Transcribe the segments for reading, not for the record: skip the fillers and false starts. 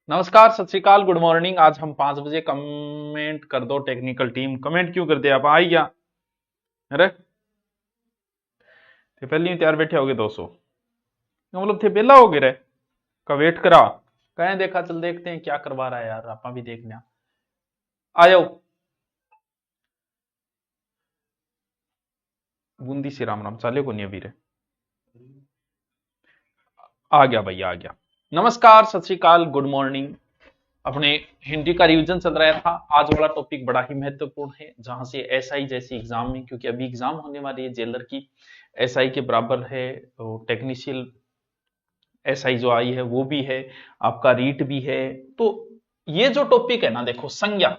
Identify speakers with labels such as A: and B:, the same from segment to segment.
A: नमस्कार, सत श्रीकाल, good morning. आज हम 5 बजे कमेंट कर दो टेक्निकल टीम। कमेंट क्यों कर दिया आप? आई क्या? अरे थे पहले ही तैयार बैठे होगे 200 मतलब थे पहला हो गए रे का वेट करा कहें देखा। चल देखते हैं क्या करवा रहा है यार, आपा भी देखना। आ जाओ बूंदी से राम राम चाले को नहीं अभी रे। आ गया भैया, आ गया। नमस्कार, सत श्रीकाल, गुड मॉर्निंग। अपने हिंदी का रिवीजन चल रहा था। आज वाला टॉपिक बड़ा ही महत्वपूर्ण है, जहां से एसआई जैसे एग्जाम में, क्योंकि अभी एग्जाम होने वाली है जेलर की, एसआई के बराबर है तो टेक्नीशियल एसआई जो आई है वो भी है, आपका रीट भी है। तो ये जो टॉपिक है ना, देखो संज्ञा,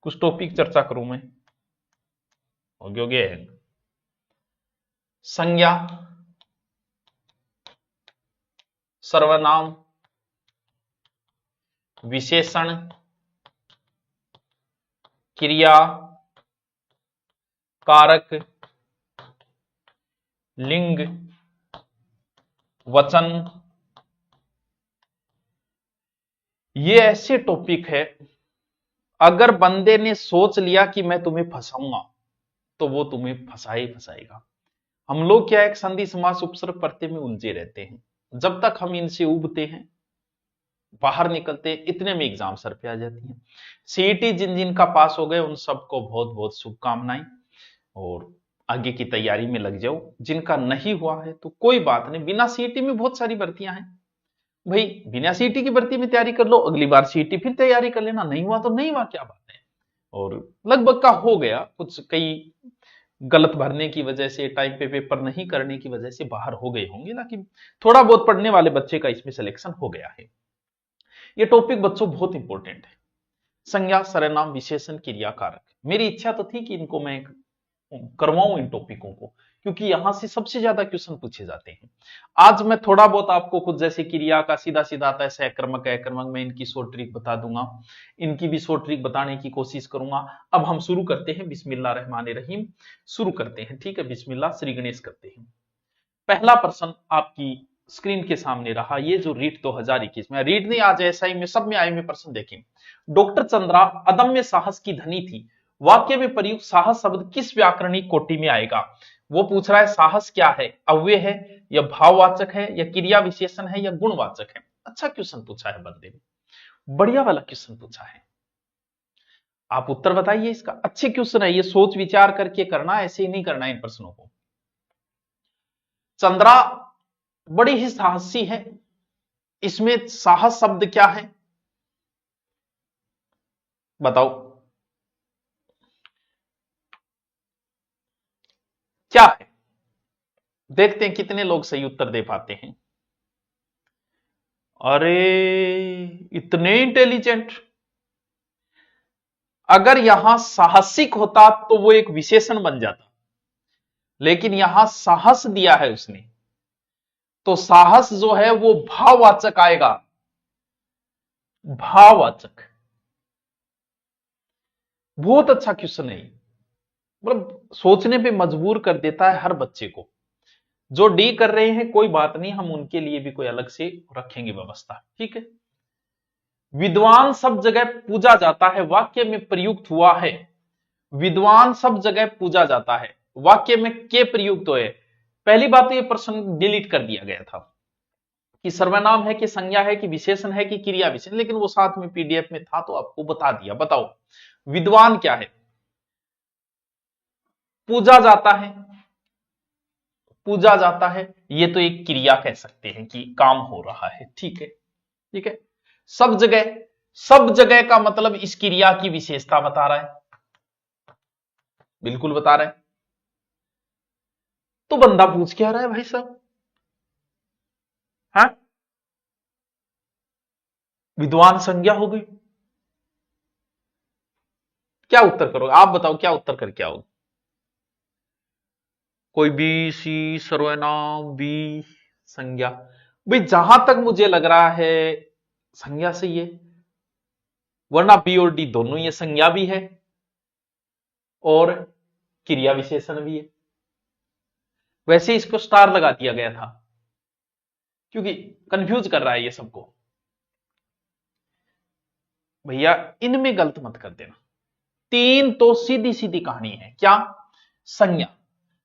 A: कुछ टॉपिक चर्चा करूं मैं। हो गया संज्ञा, सर्वनाम, विशेषण, क्रिया, कारक, लिंग, वचन, ये ऐसे टॉपिक है, अगर बंदे ने सोच लिया कि मैं तुम्हें फंसाऊंगा तो वो तुम्हें फंसा ही फंसाएगा। हम लोग क्या एक संधि समास उपसर्ग प्रत्यय में उलझे रहते हैं। जब तक हम इनसे उबते हैं, बाहर निकलते हैं, इतने में एग्जाम सर पे आ जाती है। सीईटी जिन जिन का पास हो गए उन सबको बहुत बहुत शुभकामनाएं, और आगे की तैयारी में लग जाओ। जिनका नहीं हुआ है तो कोई बात नहीं, बिना सीईटी में बहुत सारी भर्तियां हैं भाई। बिना सीईटी की भर्ती में तैयारी कर लो, अगली बार सीईटी फिर तैयारी कर लेना। नहीं हुआ तो नहीं हुआ, क्या बात है। और लगभग का हो गया, कुछ कई गलत भरने की वजह से, टाइम पे पेपर नहीं करने की वजह से बाहर हो गए होंगे, लेकिन थोड़ा बहुत पढ़ने वाले बच्चे का इसमें सिलेक्शन हो गया है। ये टॉपिक बच्चों बहुत इंपॉर्टेंट है। संज्ञा, सर्वनाम, विशेषण, क्रिया, कारक। मेरी इच्छा तो थी कि इनको मैं करवाऊं इन टॉपिकों को, क्योंकि यहां से सबसे ज्यादा क्वेश्चन पूछे जाते हैं। आज मैं थोड़ा बहुत आपको कुछ, जैसे क्रिया का सीधा सीधा आता है सहकर्मक अकर्मक, मैं इनकी शॉर्ट ट्रिक बता दूंगा, इनकी भी शॉर्ट ट्रिक बताने की कोशिश करूंगा। अब हम शुरू करते हैं, बिस्मिल्लाह रहमान रहीम। शुरू करते हैं, ठीक है, बिस्मिल्लाह श्री गणेश करते हैं। पहला प्रश्न आपकी स्क्रीन के सामने रहा, ये जो रीट 2021 में, रीट नहीं आज एसआई में सब में आए हुए प्रश्न देखें। डॉक्टर चंद्रा अदम्य साहस की धनी थी, वाक्य में प्रयुक्त साहस शब्द किस व्याकरणिक कोटि में आएगा? वो पूछ रहा है साहस क्या है, अव्यय है या भाववाचक है या क्रिया विशेषण है या गुणवाचक है। अच्छा क्वेश्चन पूछा है बंदे ने, बढ़िया वाला क्वेश्चन पूछा है। आप उत्तर बताइए इसका। अच्छे क्वेश्चन है ये, सोच विचार करके करना, ऐसे ही नहीं करना इन प्रश्नों को। चंद्रा बड़ी ही साहसी है, इसमें साहस शब्द क्या है बताओ, क्या है? देखते हैं कितने लोग सही उत्तर दे पाते हैं। अरे इतने इंटेलिजेंट! अगर यहां साहसिक होता तो वो एक विशेषण बन जाता, लेकिन यहां साहस दिया है उसने, तो साहस जो है वो भाववाचक आएगा। भाववाचक, बहुत अच्छा क्वेश्चन है, मतलब सोचने पे मजबूर कर देता है हर बच्चे को। जो डी कर रहे हैं कोई बात नहीं, हम उनके लिए भी कोई अलग से रखेंगे व्यवस्था, ठीक है। विद्वान सब जगह पूजा जाता है, वाक्य में प्रयुक्त हुआ है। विद्वान सब जगह पूजा जाता है, वाक्य में के प्रयुक्त हुए। पहली बात तो ये प्रश्न डिलीट कर दिया गया था कि सर्वनाम है कि संज्ञा है कि विशेषण है कि क्रिया विशेषण, लेकिन वो साथ में पीडीएफ में था तो आपको बता दिया। बताओ विद्वान क्या है? पूजा जाता है, पूजा जाता है, ये तो एक क्रिया कह सकते हैं कि काम हो रहा है, ठीक है, ठीक है। सब जगह, सब जगह का मतलब इस क्रिया की विशेषता बता रहा है, बिल्कुल बता रहा है। तो बंदा पूछ क्या रहा है भाई साहब? हाँ, विद्वान संज्ञा हो गई, क्या उत्तर करोगे आप? बताओ क्या उत्तर करके आओगे? कोई बी, सी सर्वनाम, बी संज्ञा। भाई जहां तक मुझे लग रहा है संज्ञा सही है, वरना बी और डी दोनों ये संज्ञा भी है और क्रिया विशेषण भी है। वैसे इसको स्टार लगा दिया गया था, क्योंकि कंफ्यूज कर रहा है ये सबको। भैया इनमें गलत मत कर देना। तीन तो सीधी सीधी कहानी है। क्या? संज्ञा,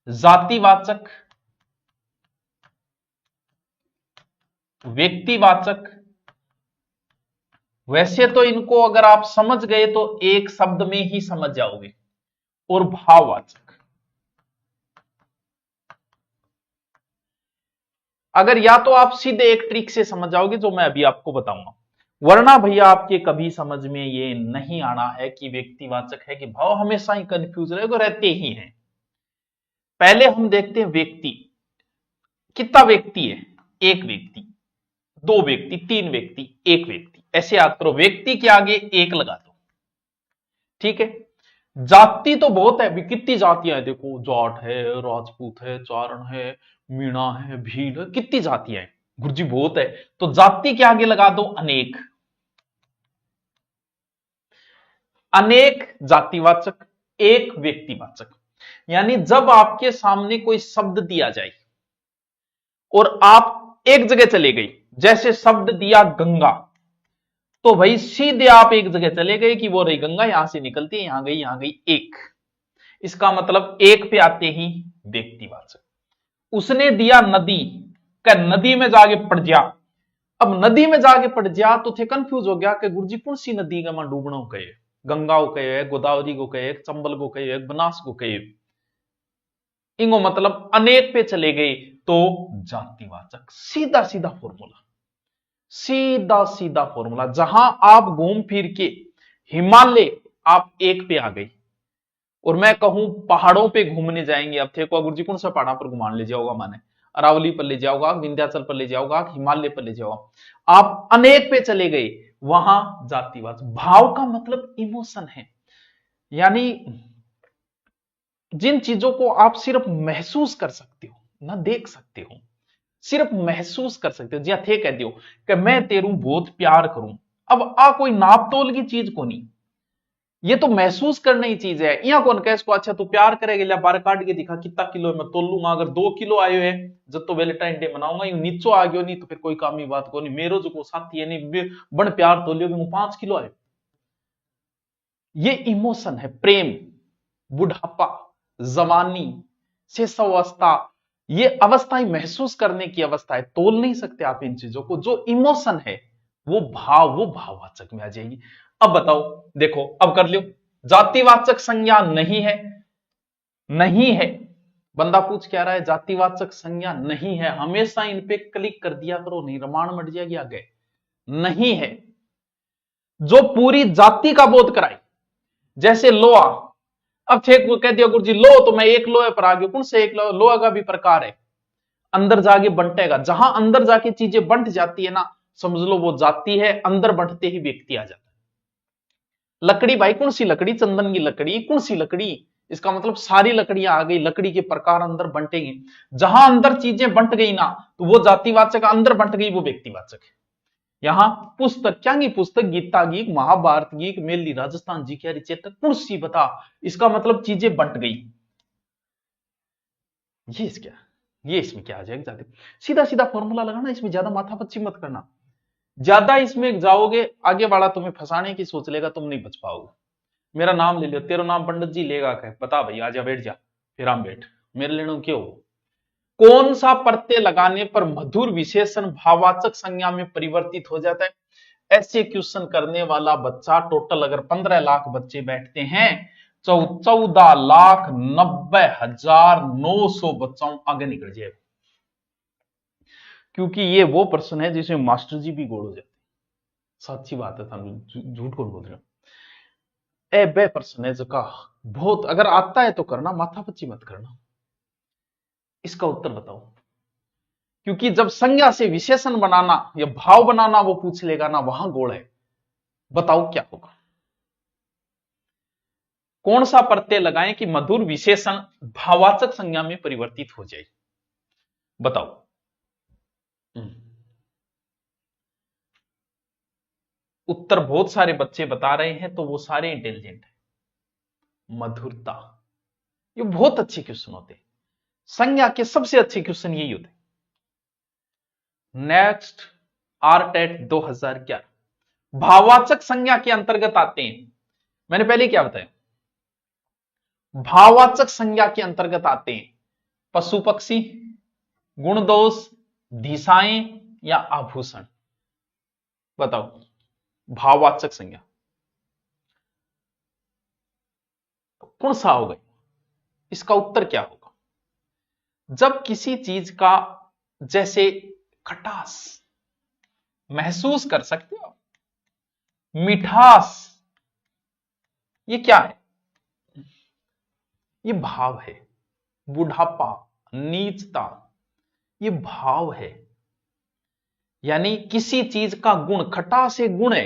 A: जातिवाचक, व्यक्तिवाचक। वैसे तो इनको अगर आप समझ गए तो एक शब्द में ही समझ जाओगे, और भाववाचक। अगर या तो आप सीधे एक ट्रिक से समझ जाओगे जो मैं अभी आपको बताऊंगा, वरना भैया आपके कभी समझ में ये नहीं आना है कि व्यक्तिवाचक है कि भाव, हमेशा ही कंफ्यूज रहेगा, रहते ही हैं। पहले हम देखते हैं व्यक्ति। कितना व्यक्ति है? एक व्यक्ति, दो व्यक्ति, तीन व्यक्ति, एक व्यक्ति, ऐसे याद करो। व्यक्ति के आगे एक लगा दो, ठीक है। जाति तो बहुत है, कितनी जातियां हैं देखो, जाट है, राजपूत है, चारण है, मीणा है, भील है, कितनी जातियां हैं गुरुजी, बहुत है। तो जाति के आगे लगा दो अनेक। अनेक जातिवाचक, एक व्यक्तिवाचक। यानी जब आपके सामने कोई शब्द दिया जाए और आप एक जगह चले गई, जैसे शब्द दिया गंगा, तो भाई सीधे आप एक जगह चले गए कि वो रही गंगा, यहां से निकलती है, यहां गई एक। इसका मतलब एक पे आते ही व्यक्तिवाचक। उसने दिया नदी, क्या नदी में जाके पड़ जा। अब नदी में जाके पड़ जा तो थे कंफ्यूज हो गया कि गुरुजी कौन सी नदी का मैं डूबना हो गए, गंगा को कहे, गोदावरी को कहे, चंबल को कहे, बनास को कहे। इंगो मतलब अनेक पे चले गए तो जातिवाचक। सीधा सीधा फॉर्मूला, सीधा सीधा फॉर्मूला। जहां आप घूम फिर के हिमालय आप एक पे आ गई, और मैं कहूं पहाड़ों पे घूमने जाएंगे, अब थे को गुरुजी कौन सा पहाड़ा पर घुमान ले जाओगा, माने अरावली पर ले जाओगा, विंध्याचल पर ले जाओगा, हिमालय पर ले जाओगा, आप अनेक पे चले गए, वहां जातिवाद। भाव का मतलब इमोशन है, यानी जिन चीजों को आप सिर्फ महसूस कर सकते हो, ना देख सकते हो, सिर्फ महसूस कर सकते हो। जी थे कह दियो कि मैं तेरू बहुत प्यार करूं, अब आ कोई नाप तोल की चीज को नहीं, ये तो महसूस करने की चीज है। यहां कौन कह इसको अच्छा तू प्यार करेगा, बार काट के दिखा कितना किलो है, मैं तोल लूंगा। अगर 2 किलो आयो है जब तो वैलेंटाइन डे मनाऊंगा, यूं नीचो आ गयो नहीं तो फिर कोई काम की बात को नहीं, मेरो जो साथी है नहीं बन प्यार तोलियो कि 5 किलो आयो। ये इमोशन है, प्रेम, बुढ़ापा, जवानी, शेषावस्था, ये अवस्थाएं महसूस करने की अवस्था है, तोल नहीं सकते आप इन चीजों को। जो इमोशन है वो भाव, वो भाववाचक में आ जाएगी। अब बताओ, देखो अब कर लियो। जातिवाचक संज्ञा नहीं है, नहीं है। बंदा पूछ क्या रहा है, जातिवाचक संज्ञा नहीं है, हमेशा इन पे क्लिक कर दिया करो, नहीं रमाण मट जाएगी आगे। नहीं है। जो पूरी जाति का बोध कराए, जैसे लोहा। अब थे कह दिया गुरुजी लो, तो मैं एक लोहे पर आ गया, कौन से एक लोहा का भी प्रकार है, अंदर जाके बंटेगा। जहां अंदर जाके चीजें बंट जाती है ना, समझ लो वो जाती है, अंदर बंटते ही व्यक्ति आ जाता है। लकड़ी भाई, कौन सी लकड़ी, चंदन की लकड़ी, कौन सी लकड़ी, इसका मतलब सारी लकड़ियां आ गई, लकड़ी के प्रकार अंदर बंटेंगे। जहां अंदर चीजें बंट गई ना, तो वो जातिवाचक, अंदर बंट गई वो व्यक्तिवाचक है। यहां पुस्तक क्या की पुस्तक, गीता की, महाभारत की, मेली राजस्थान जी क्या चेतक, कौन सी बता, इसका मतलब चीजें बंट गई। ये क्या, ये इसमें क्या आ जाएगा, जाते सीधा सीधा फॉर्मूला लगाना, इसमें ज्यादा माथापच्ची मत करना। ज्यादा इसमें जाओगे आगे वाला तुम्हें फंसाने की सोच लेगा, तुम नहीं बच पाओगे। मेरा नाम ले लियो, तेरा नाम पंडित जी लेगा कह, बता भाई आजा बैठ जा, फिर हम बैठ, मेरे लेने क्यों। कौन सा प्रत्यय लगाने पर मधुर विशेषण भाववाचक संज्ञा में परिवर्तित हो जाता है। ऐसे क्वेश्चन करने वाला बच्चा, टोटल अगर 15 लाख बच्चे बैठते हैं, 14,90,900 बच्चों आगे निकल जाएगा। क्योंकि ये वो प्रश्न है जिसमें मास्टर जी भी गोल हो जाते। सच्ची बात है, झूठ कौन बोल रहे हो। ए बे प्रश्न है जो का बहुत, अगर आता है तो करना, माथापच्ची मत करना। इसका उत्तर बताओ। क्योंकि जब संज्ञा से विशेषण बनाना या भाव बनाना वो पूछ लेगा ना, वहां गोल है। बताओ क्या होगा। कौन सा प्रत्यय लगाएं कि मधुर विशेषण भाववाचक संज्ञा में परिवर्तित हो जाए, बताओ। उत्तर बहुत सारे बच्चे बता रहे हैं, तो वो सारे इंटेलिजेंट हैं। मधुरता, ये बहुत अच्छे क्वेश्चन होते हैं, संज्ञा के सबसे अच्छे क्वेश्चन यही होते हैं। नेक्स्ट आरटेट 2011 भाववाचक संज्ञा के अंतर्गत आते हैं। मैंने पहले क्या बताया, भाववाचक संज्ञा के अंतर्गत आते हैं पशु पक्षी, गुण दोष, दिशाएं या आभूषण। बताओ भाववाचक संज्ञा कौन सा होगा, इसका उत्तर क्या होगा? जब किसी चीज का जैसे खटास महसूस कर सकते हो, मिठास, ये क्या है? ये भाव है। बुढ़ापा, नीचता, ये भाव है। यानी किसी चीज का गुण, खटास एक गुण है,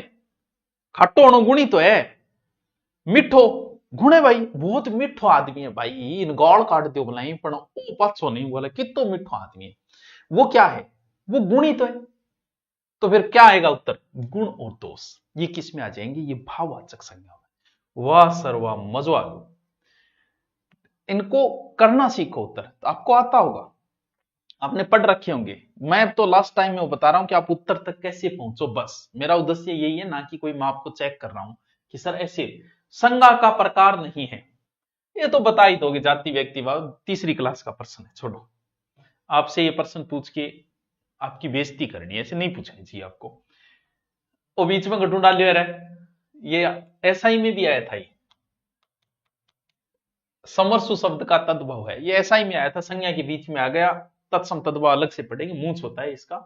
A: खट्टो गुणी तो है, मिठो गुण है भाई, बहुत मिठो आदमी है भाई, इन गौड़ काट दो बोला पर ओ पाछो नहीं बोला कितो मिठो आदमी है, वो क्या है? वो गुणी तो है। तो फिर क्या आएगा उत्तर? गुण और दोष, ये किस में आ जाएंगे? ये भाववाचक संज्ञा में। वाह सर वाह, मजा आ गया। इनको करना सीखो उत्तर, तो आपको आता होगा, आपने पढ़ रखे होंगे। मैं तो लास्ट टाइम में वो बता रहा हूं कि आप उत्तर तक कैसे पहुंचो, बस मेरा उद्देश्य यही है, ना कि कोई मैं आपको चेक कर रहा हूं कि सर ऐसे संज्ञा का प्रकार नहीं है। ये तो बता ही दोगे, जाति व्यक्तिवाद तीसरी क्लास का प्रश्न है, छोड़ो। आपसे ये प्रश्न पूछ के आपकी बेइज्जती करनी है, ऐसे नहीं पूछनी चाहिए आपको। वो बीच में घटू डाल रहा है, ये एसआई में भी आया था, ये समरसु शब्द का तद्भव है, ये एसआई में आया था, संज्ञा के बीच में आ गया, तत्सम तद्भव अलग से पढ़ेंगे, मूंछ होता है इसका।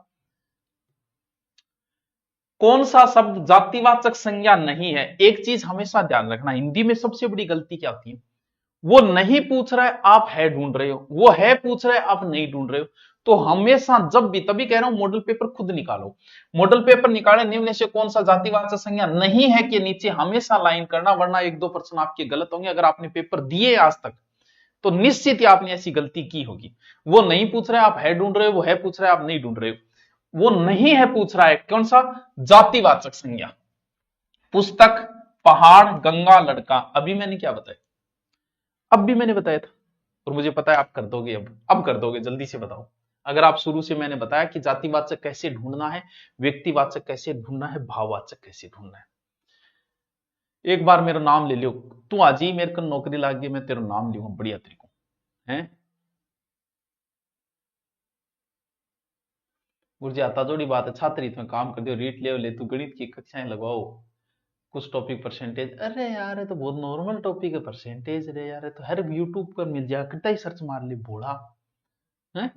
A: कौन सा शब्द जातिवाचक संज्ञा नहीं है? एक चीज हमेशा ध्यान रखना, हिंदी में सबसे बड़ी गलती क्या होती है, वो नहीं पूछ रहा है आप है ढूंढ रहे हो, वो है पूछ रहा है आप नहीं ढूंढ रहे हो। तो हमेशा जब भी, तभी कह रहा हूं मॉडल पेपर खुद निकालो, मॉडल पेपर निकाले, निम्न से कौन सा जातिवाचक संज्ञा नहीं है के नीचे हमेशा लाइन करना, वरना एक दो प्रश्न आपके गलत होंगे। अगर आपने पेपर दिए आज तक तो निश्चित ही आपने ऐसी गलती की होगी। वो नहीं पूछ रहे आप है ढूंढ रहे हो, वो है पूछ रहे आप नहीं ढूंढ रहे हो। वो नहीं है पूछ रहा है कौन सा? जातिवाचक संज्ञा। पुस्तक, पहाड़, गंगा, लड़का, अभी मैंने क्या बताया? अब भी मैंने बताया था, और मुझे पता है आप कर दोगे, अब कर दोगे, जल्दी से बताओ। अगर आप शुरू से मैंने बताया कि जातिवाचक कैसे ढूंढना है, व्यक्तिवाचक कैसे ढूंढना है, भाववाचक कैसे ढूंढना है। एक बार मेरा नाम ले लियो, तू आज ही मेरे को नौकरी लाग गई, मैं तेरा नाम लियूंगा बढ़िया तरीकों है। गुरु जी आता जोड़ी बात है, छात्र हित में काम कर दियो, रीट ले तू गणित की कक्षाएं लगवाओ, कुछ टॉपिक परसेंटेज। अरे यार ये तो बहुत नॉर्मल टॉपिक है, परसेंटेज रे यार, तो हर यूट्यूब पर मिल जाए, कितना ही सर्च मार ले भोला है।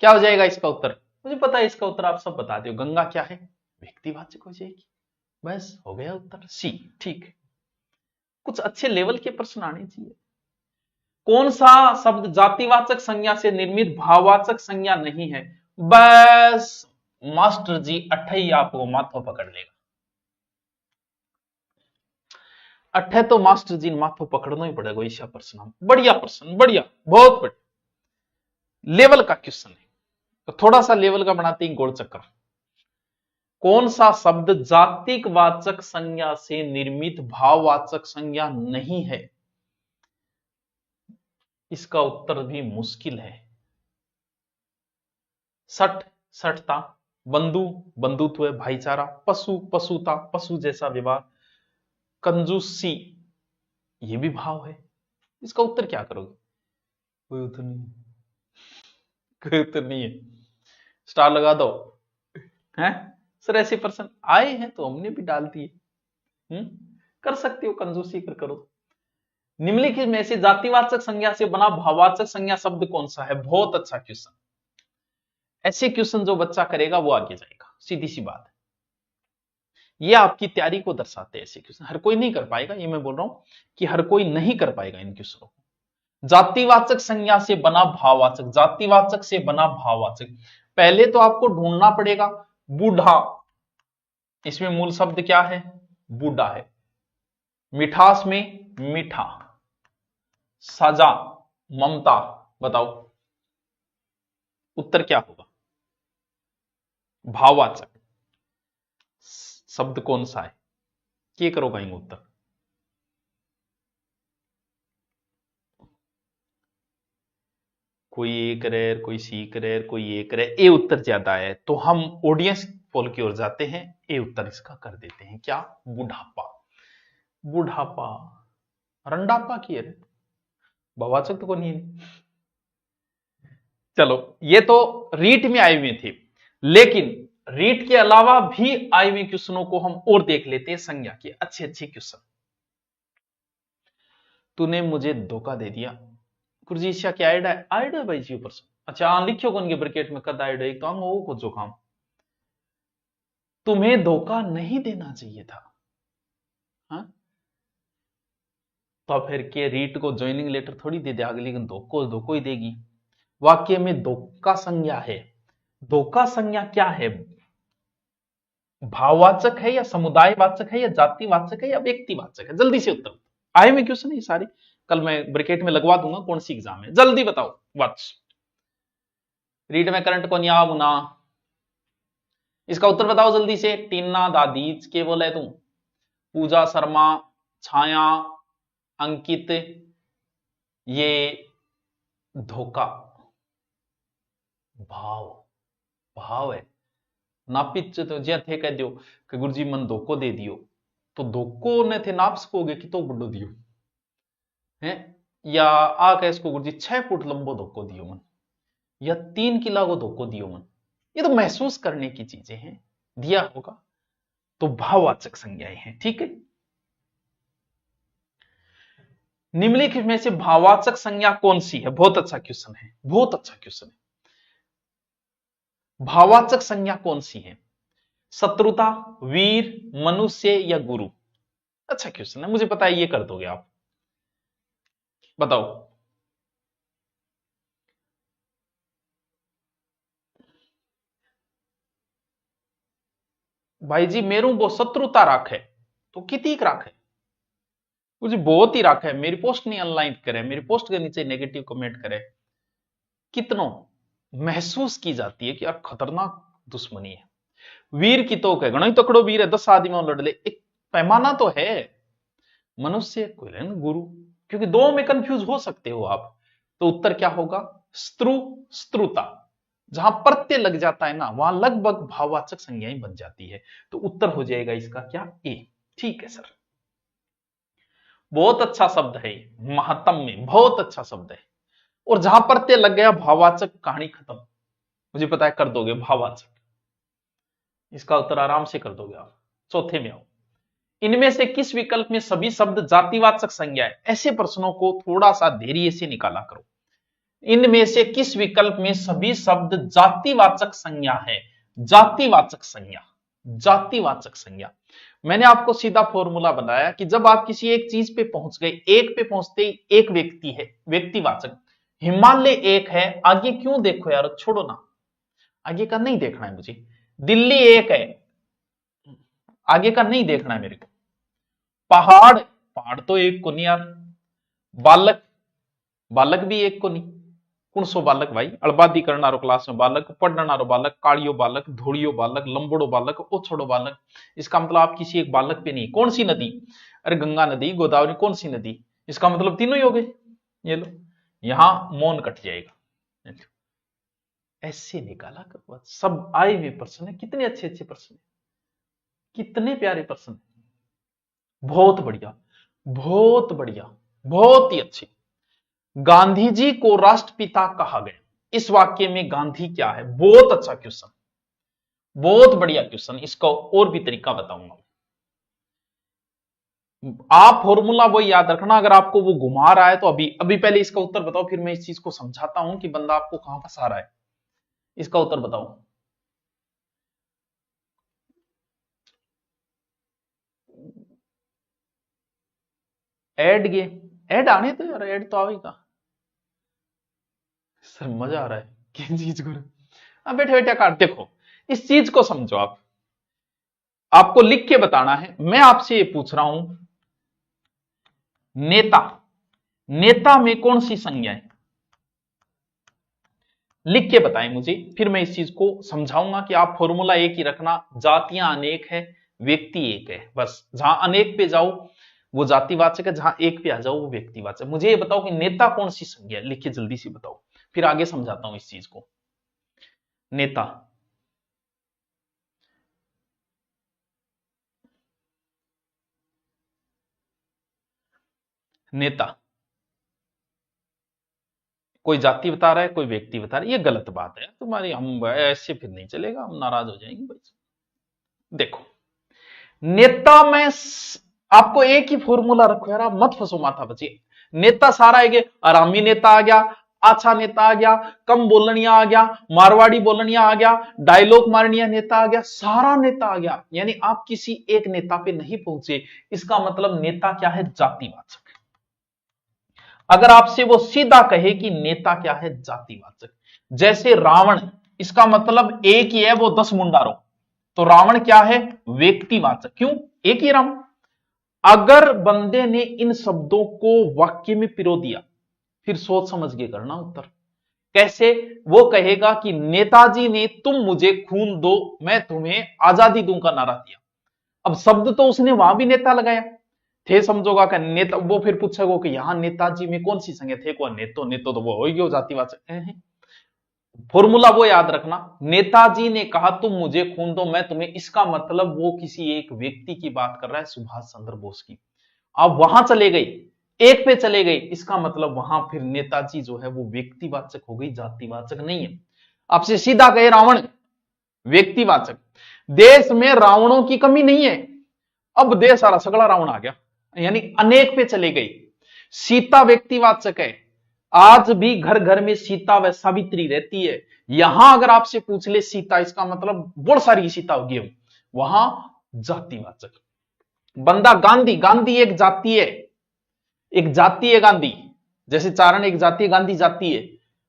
A: क्या हो जाएगा इसका उत्तर? मुझे पता है इसका उत्तर, आप सब बता दो। गंगा क्या है? व्यक्तिवाचक हो जाएगी, बस हो गया उत्तर सी। ठीक है, कुछ अच्छे लेवल के प्रश्न आने चाहिए। कौन सा शब्द जातिवाचक संज्ञा से निर्मित भाववाचक संज्ञा नहीं है? बस मास्टर जी अठई आपको माथो पकड़ लेगा, अठे तो मास्टर जी माथो पकड़ना ही पड़ेगा। ईशा प्रश्न, बढ़िया प्रश्न, बढ़िया, बहुत बढ़िया लेवल का क्वेश्चन है, तो थोड़ा सा लेवल का बनाते ही गोल चक्कर। कौन सा शब्द जातिवाचक संज्ञा से निर्मित भाववाचक संज्ञा नहीं है? इसका उत्तर भी मुश्किल है। सठ, सठता, बंधु, बंधुत्व, भाईचारा, पशु, पशुता, पशु जैसा व्यवहार, कंजूसी, ये भी भाव है। इसका उत्तर क्या करोगे? कोई उत्तर नहीं, कोई उत्तर नहीं है, स्टार लगा दो हैं। सर ऐसे प्रश्न आए हैं तो हमने भी डाल दिए। कर सकते हो, कंजूसी कर करो। निम्नलिखित में से जातिवाचक संज्ञा से बना भाववाचक संज्ञा शब्द कौन सा है? बहुत अच्छा क्वेश्चन, ऐसे क्वेश्चन जो बच्चा करेगा वो आगे जाएगा, सीधी सी बात है। ये आपकी तैयारी को दर्शाते हैं ऐसे क्वेश्चन, हर कोई नहीं कर पाएगा, ये मैं बोल रहा हूं कि हर कोई नहीं कर पाएगा इन क्वेश्चनों को। जातिवाचक संज्ञा से बना भाववाचक, जातिवाचक से बना भाववाचक, पहले तो आपको ढूंढना पड़ेगा बूढ़ा, इसमें मूल शब्द क्या है? बूढ़ा है। मिठास में मीठा, सजा, ममता, बताओ उत्तर क्या होगा? भाववाचक शब्द कौन सा है? क्या करो भाई उत्तर? कोई ए करे, कोई सी करे, कोई ए करे, ए उत्तर ज्यादा है, तो हम ऑडियंस पोल की ओर जाते हैं, ए उत्तर इसका कर देते हैं। क्या? बुढ़ापा। बुढ़ापा, रंडापा की है, भाववाचक तो को नहीं है। चलो, ये तो रीट में आई हुई थी, लेकिन रीट के अलावा भी आई हुई क्वेश्चनों को हम और देख लेते हैं, संज्ञा के अच्छे अच्छे क्वेश्चन। तूने मुझे धोखा दे दिया। गुरुजी इसका क्या आइड है? आइड है भाई जी ऊपर से। अच्छा हाँ लिखियो कौन के ब्रैकेट में कद आइड है, एक तो वो को जो काम। तुम्हें धोखा नहीं देना चाहिए था। हाँ, तो फिर के रीट को ज्वाइनिंग लेटर थोड़ी दे दे आगे, लेकिन धोखो ही देगी। वाक्य में धोखा संज्ञा है। धोखा संज्ञा क्या है? भाववाचक है या समुदायवाचक है या जातिवाचक है या व्यक्तिवाचक है? जल्दी से उत्तर। आए में क्वेश्चन है सारे, कल मैं ब्रैकेट में लगवा दूंगा कौन सी एग्जाम है, जल्दी बताओ। वॉच रीड में करंट को न्या गुना, इसका उत्तर बताओ जल्दी से। टीना दादीज के बोले तुम, पूजा शर्मा, छाया, अंकित, ये धोखा। भाव, भाव है नापिच तो जे थे कह दियो कि गुरुजी मन धोखो दे दियो, तो धोखो ने थे नाप सकोगे कि तो बड़ो दियो है, या आ कह इसको गुरुजी 6 फुट लंबो धोखो दियो मन, या 3 किला को धोखो दियो मन। ये तो महसूस करने की चीजें हैं, दिया होगा तो भाववाचक संज्ञाएं हैं। ठीक है, निम्नलिखित में से भाववाचक संज्ञा कौन सी है? बहुत अच्छा क्वेश्चन है, बहुत अच्छा क्वेश्चन है। भाववाचक संज्ञा कौन सी है? शत्रुता, वीर, मनुष्य या गुरु? अच्छा क्वेश्चन है, मुझे पता है ये कर दोगे आप, बताओ। भाई जी मेरू वो शत्रुता राखे तो कितीक राखे? मुझे बहुत ही राखे, मेरी पोस्ट नहीं ऑनलाइन करे, मेरी पोस्ट के नीचे नेगेटिव कमेंट करे, कितनों महसूस की जाती है कि यार खतरनाक दुश्मनी है। वीर की तो घणो ही तकड़ो वीर है, 10 आदमी लड़ ले, एक पैमाना तो है। मनुष्य कोई ना गुरु, क्योंकि दो में कंफ्यूज हो सकते हो आप, तो उत्तर क्या होगा? स्त्रु, स्त्रुता। जहां प्रत्यय लग जाता है ना, वहां लगभग भाववाचक संज्ञाएं बन जाती है, तो उत्तर हो जाएगा इसका क्या? ए। ठीक है सर, बहुत अच्छा शब्द है, महत्तम में बहुत अच्छा शब्द है, और जहां प्रत्यय लग गया भाववाचक, कहानी खत्म। मुझे पता है कर दोगे भाववाचक, इसका उत्तर आराम से कर दोगे आप। चौथे में आओ, इनमें से किस विकल्प में सभी शब्द जातिवाचक संज्ञा है? ऐसे प्रश्नों को थोड़ा सा धैर्य से निकाला करो। इनमें से किस विकल्प में सभी शब्द जातिवाचक संज्ञा है? जातिवाचक संज्ञा, जातिवाचक संज्ञा। मैंने आपको सीधा फॉर्मूला बताया कि जब आप किसी एक चीज पे पहुंच गए, एक पे पहुंचते ही एक व्यक्ति है, व्यक्तिवाचक। हिमालय एक है, आगे क्यों देखो यार, छोड़ो ना, आगे का नहीं देखना है मुझे। दिल्ली एक है, आगे का नहीं देखना है मेरे को। पहाड़, पहाड़ तो एक को नहीं यार। बालक, बालक भी एक को नहीं। कौन सो बालक भाई? अड़बादी करनारो क्लास में बालक, पढ़नारो बालक, कालियो बालक, धोड़ियो बालक, लंबोड़ो बालक, ओछड़ो बालक। इसका मतलब आप किसी एक बालक पे नहीं। कौन सी नदी? अरे गंगा नदी, गोदावरी, कौन सी नदी? इसका मतलब तीनों ही हो गए। ये लो, यहां मौन कट जाएगा। ऐसे निकाला कर, सब आए हुए प्रश्न है, कितने अच्छे अच्छे प्रश्न है, कितने प्यारे प्रश्न, बहुत बढ़िया, बहुत बढ़िया, बहुत ही अच्छे। गांधी जी को राष्ट्रपिता कहा गया, इस वाक्य में गांधी क्या है? बहुत अच्छा क्वेश्चन, बहुत बढ़िया क्वेश्चन। इसका और भी तरीका बताऊंगा। आप फॉर्मूला वो याद रखना, अगर आपको वो घुमा रहा है तो अभी अभी पहले इसका उत्तर बताओ, फिर मैं इस चीज को समझाता हूं कि बंदा आपको कहां फंसा रहा है। इसका उत्तर बताओ। ऐड गे, ऐड आने तो यार, ऐड तो आवेगा सर, मजा आ रहा है किन चीज को। अब बैठे बैठे काट, देखो इस चीज को समझो आप, आपको लिख के बताना है। मैं आपसे ये पूछ रहा हूं, नेता, नेता में कौन सी संज्ञा है? लिख के बताएं मुझे, फिर मैं इस चीज को समझाऊंगा कि आप फॉर्मूला एक ही रखना, जातियां अनेक है, व्यक्ति एक है, बस जहां अनेक पे जाओ वो जातिवाचक है, जहां एक पे आ जाओ वो व्यक्तिवाचक। मुझे ये बताओ कि नेता कौन सी संज्ञा है, लिखिए जल्दी से बताओ। फिर आगे समझाता हूं इस चीज को। नेता, नेता कोई जाति बता रहा है, कोई व्यक्ति बता रहा है, ये गलत बात है तुम्हारी, हम ऐसे फिर नहीं चलेगा, हम नाराज हो जाएंगे भाई। देखो, नेता में आपको एक ही फॉर्मूला रखो यार, आप मत फंसो माथा बची। नेता सारा है, आरामी नेता आ गया, अच्छा नेता आ गया, कम बोलनिया आ गया, मारवाड़ी बोलनिया आ गया, डायलॉग मारनिया नेता आ गया, सारा नेता आ गया। यानी आप किसी एक नेता पे नहीं पहुंचे, इसका मतलब नेता क्या है? जातिवाचक। अगर आपसे वो सीधा कहे कि नेता क्या है? जातिवाचक। जैसे रावण, इसका मतलब एक ही है, वो 10 मुंडारो, तो रावण क्या है? व्यक्तिवाचक। क्यों? एक ही रावण। अगर बंदे ने इन शब्दों को वाक्य में पिरो दिया, फिर सोच समझ के करना उत्तर। कैसे? वो कहेगा कि नेताजी ने तुम मुझे खून दो मैं तुम्हें आजादी दूंगा नारा दिया। अब शब्द तो उसने वहां भी नेता लगाया थे, समझोगा कि नेता। वो फिर पूछेगा कि यहां नेताजी में कौन सी संज्ञा थे? को नेतो, नेतो तो वो हो गया जातिवाचक। फॉर्मूला वो याद रखना, नेताजी ने कहा तुम मुझे खून दो मैं तुम्हें, इसका मतलब वो किसी एक व्यक्ति की बात कर रहा है, सुभाष चंद्र बोस की। आप वहां चले गए, एक पे चले गए, इसका मतलब वहां फिर नेताजी जो है वो व्यक्तिवाचक हो गई, जातिवाचक नहीं है। आपसे सीधा कहे रावण व्यक्तिवाचक। देश में रावणों की कमी नहीं है, अब देश सारा सगड़ा रावण आ गया, यानी अनेक पे चले गए। सीता व्यक्तिवाचक है, आज भी घर घर में सीता व सावित्री रहती है। यहां अगर आपसे पूछ ले सीता, इसका मतलब बहुत सारी सीता होगी, वहां जातिवाचक। बंदा गांधी, गांधी एक जाति है, एक जाति है गांधी। जैसे चारण एक जाति है, गांधी जाति है।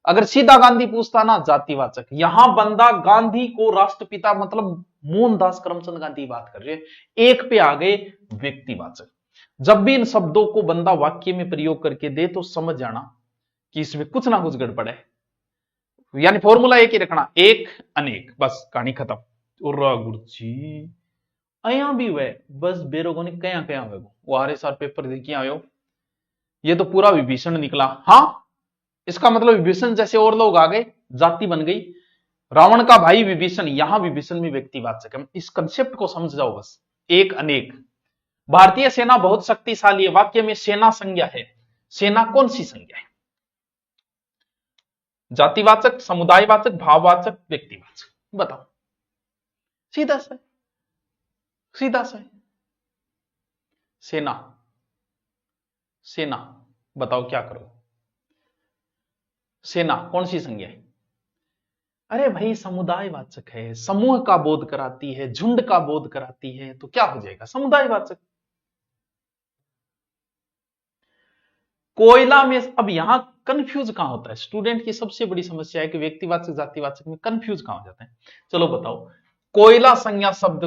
A: अगर सीधा गांधी पूछता ना, जातिवाचक। यहां बंदा गांधी को राष्ट्रपिता मतलब मोहनदास करमचंद गांधी बात कर रहे हैं, एक पे आ गए, व्यक्तिवाचक। जब भी इन शब्दों को बंदा वाक्य में प्रयोग करके दे तो समझ जाना कि इसमें कुछ ना कुछ गड़बड़ है। यानी फॉर्मूला एक ही रखना, एक अनेक, बस कहानी खत्म। और गुरुजी अया भी हुए, बस बेरोगो ने कया कया हुए, वो हरे साल पेपर देखिए आयो, ये तो पूरा विभीषण निकला। हां, इसका मतलब विभीषण जैसे और लोग आ गए, जाति बन गई। रावण का भाई विभीषण, यहां विभीषण में व्यक्तिवाचक है। इस कंसेप्ट को समझ जाओ बस, एक अनेक। भारतीय सेना बहुत शक्तिशाली है, वाक्य में सेना संज्ञा है, सेना कौन सी संज्ञा है? जातिवाचक, समुदायवाचक, भाववाचक, व्यक्तिवाचक, बताओ। सीधा सा, सीधा सा। सेना, सेना, बताओ क्या करो? सेना कौन सी संज्ञा है? अरे भाई समुदायवाचक है, समूह का बोध कराती है, झुंड का बोध कराती है, तो क्या हो जाएगा? समुदायवाचक। कोयला में, अब यहां कंफ्यूज कहां होता है स्टूडेंट की सबसे बड़ी समस्या है कि व्यक्तिवाचक जातिवाचक में कंफ्यूज कहां हो जाते हैं। चलो बताओ, कोयला संज्ञा शब्द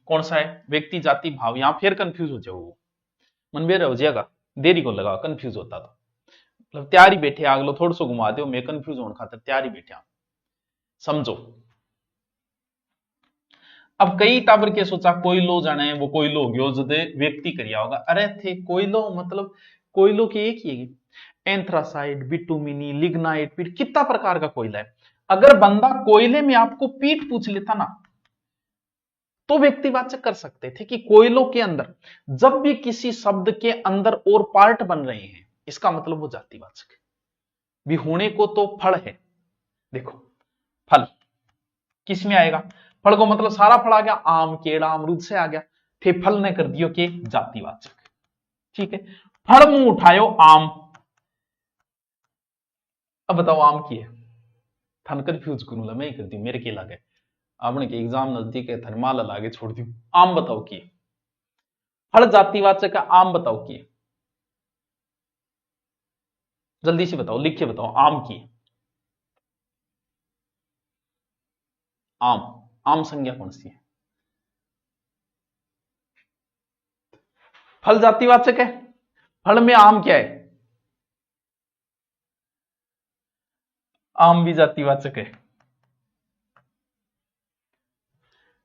A: कौन सा है? व्यक्ति, जाति, भाव। यहां फिर कंफ्यूज हो जाओ, मन में हो जाएगा, देरी को लगा कंफ्यूज होता तो। मतलब तैयारी बैठे आग लो, थोड़ा सा घुमा दो, मैं कंफ्यूज होने खातर तैयारी बैठे, समझो। अब कई टाबर के सोचा कोयलो जाने, वो कोयलो हो गयो जदे व्यक्ति करिया होगा। अरे थे कोयलो मतलब कोयलो की एक ही है, एंथ्रासाइड, बिटुमिनी, लिग्नाइट, पीट, कितना प्रकार का कोयला है। अगर बंदा कोयले में आपको पीठ पूछ लेता ना, तो व्यक्तिवाचक कर सकते थे कि कोयलों के अंदर, जब भी किसी शब्द के अंदर और पार्ट बन रहे हैं, इसका मतलब वो जातिवाचक है। भी होने को तो फल है, देखो फल किस में आएगा? फल को मतलब सारा फल आ गया, आम, केड़ा, अमरूद से आ गया, थे फल ने कर दियो के जातिवाचक। ठीक है, फल मुंह उठायो आम। अब बताओ आम की है, थन कंफ्यूज करूंगा मैं ही कर दी, मेरे के लागे आपने के एग्जाम नजदीक है, थर्माल लागे छोड़ दी। आम बताओ की फल जातिवाचक है, आम बताओ की, जल्दी से बताओ, लिख के बताओ आम की। आम, आम संज्ञा कौन सी है? फल जातिवाचक है, फल में आम क्या है? आम भी जातिवाचक है।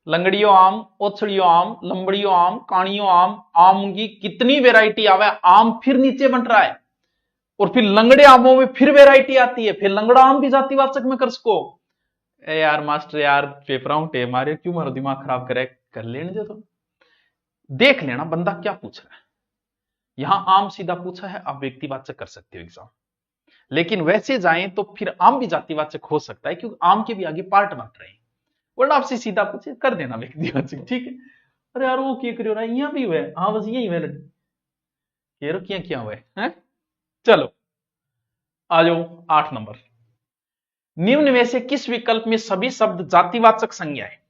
A: लंगड़ियों आम, ओछड़ियों आम, लंबड़ियों आम, काणियों आम, आम की कितनी वेराइटी आवे, आम फिर नीचे बन रहा है। और फिर लंगड़े आमों में फिर वैरायटी आती है, फिर लंगड़ा आम भी जातिवाचक में कर सको। ए यार मास्टर यार पेपराउं टे मारे, क्यों मारो दिमाग खराब करे, कर लेने दे तो। देख लेना बंदा क्या पूछ रहा है। यहां आम सीधा पूछा है, आप व्यक्तिवाचक कर सकते हो एग्जाम, लेकिन वैसे जाएं तो फिर आम भी जातिवाचक हो सकता है, क्योंकि आम के भी आगे पार्ट बन रहे हैं। वरना आपसे सीधा पूछे कर देना व्यक्तिवाचक, ठीक है। अरे यार वो क्या करियो रहा है, यहाँ भी हुआ है, हाँ बस यही हुआ है, क्या क्या हुआ है? चलो आ जाओ 8 नंबर। निम्न में से किस विकल्प में सभी शब्द जातिवाचक संज्ञा है?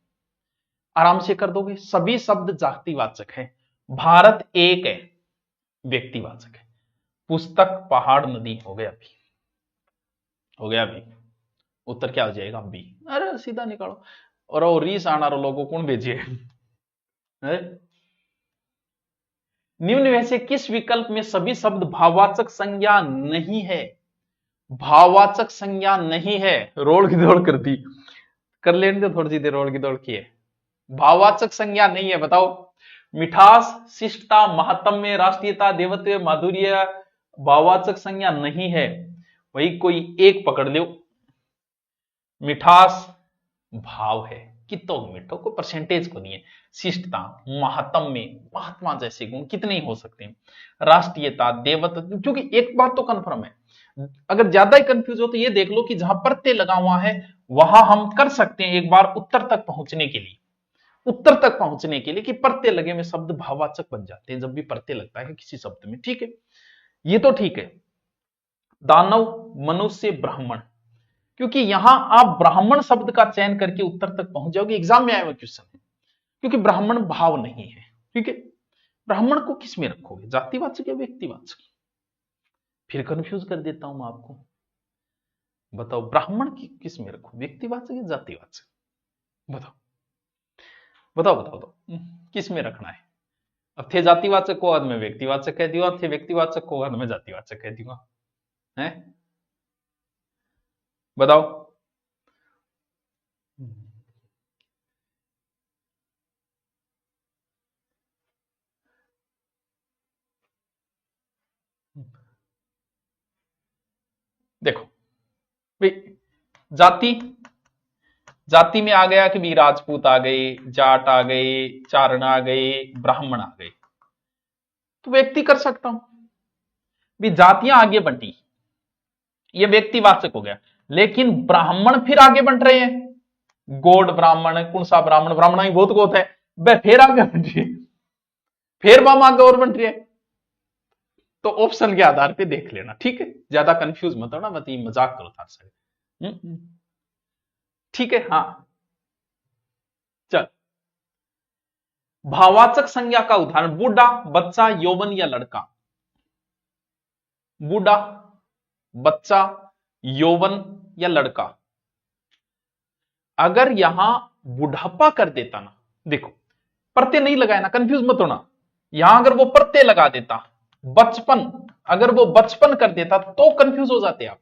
A: आराम से कर दोगे, सभी शब्द जातिवाचक है। भारत एक है, व्यक्तिवाचक है। पुस्तक पहाड़ नदी हो गया भी, हो गया भी। उत्तर क्या हो जाएगा? बी। अरे सीधा निकालो। और वो रीस आना लोगों कौन भेजिए है? निम्न में से किस विकल्प में सभी शब्द भाववाचक संज्ञा नहीं है? भाववाचक संज्ञा नहीं है। रोल की दौड़ कर दी, कर लेने दो थोड़ी सी देर, रोल की दौड़ की है। भाववाचक संज्ञा नहीं है, बताओ। मिठास, शिष्टता, महात्म्य, राष्ट्रीयता, देवत्व, माधुर्य भाववाचक संज्ञा नहीं है। वही कोई एक पकड़ लो। मिठास भाव है, कितो मिठो, को परसेंटेज को नहीं है। शिष्टता, महात्म्य, महात्मा जैसे गुण कितने ही हो सकते हैं। राष्ट्रीयता, देवत्व, क्योंकि एक बात तो कंफर्म है, अगर ज्यादा ही कंफ्यूज हो तो ये देख लो कि जहां प्रत्यय लगा हुआ है वहां हम कर सकते हैं एक बार उत्तर तक पहुंचने के लिए, उत्तर तक पहुंचने के लिए कि प्रत्यय लगे में शब्द भाववाचक बन जाते हैं जब भी प्रत्यय लगता है किसी शब्द में, ठीक है। ये तो ठीक है। दानव, मनुष्य, ब्राह्मण, क्योंकि यहां आप ब्राह्मण शब्द का चयन करके उत्तर तक पहुंच जाओगे, एग्जाम में आया हुआ क्वेश्चन है, क्योंकि ब्राह्मण भाव नहीं है, ठीक है। ब्राह्मण को किस में रखोगे, जातिवाचक या व्यक्तिवाचक? फिर कंफ्यूज कर देता हूं मैं आपको, बताओ ब्राह्मण की किस में रखो, व्यक्तिवाचक या जातिवाचक? बताओ बताओ बताओ तो किस में रखना है? अब थे जातिवाचक को बाद में व्यक्तिवाचक कह दिया, थे व्यक्तिवाचक को बाद में जातिवाचक कह दिया है, बताओ। देखो भाई, जाति, जाति में आ गया कि भी राजपूत आ गए, जाट आ गए, चारण आ गए, ब्राह्मण आ गए, तो व्यक्ति कर सकता हूं भी, जातियां आगे बढ़ी, ये व्यक्तिवाचक हो गया। लेकिन ब्राह्मण फिर आगे बढ़ रहे हैं, गौड़ ब्राह्मण, कौन सा ब्राह्मण, ब्राह्मण ही बहुत गोत है, वह फिर आगे बढ़ रही है, फिर बाम आगे और बढ़ रही है। तो ऑप्शन के आधार पे देख लेना, ठीक है, ज्यादा कंफ्यूज मत होना, मत मजाक करो था सर, ठीक है। हाँ चल, भाववाचक संज्ञा का उदाहरण, बूढ़ा, बच्चा, यौवन या लड़का। बूढ़ा, बच्चा, यौवन या लड़का। अगर यहां बुढ़ापा कर देता ना, देखो प्रत्यय नहीं लगाया ना, कंफ्यूज मत होना, यहां अगर वो प्रत्यय लगा देता, बचपन, अगर वो बचपन कर देता तो कंफ्यूज हो जाते आप,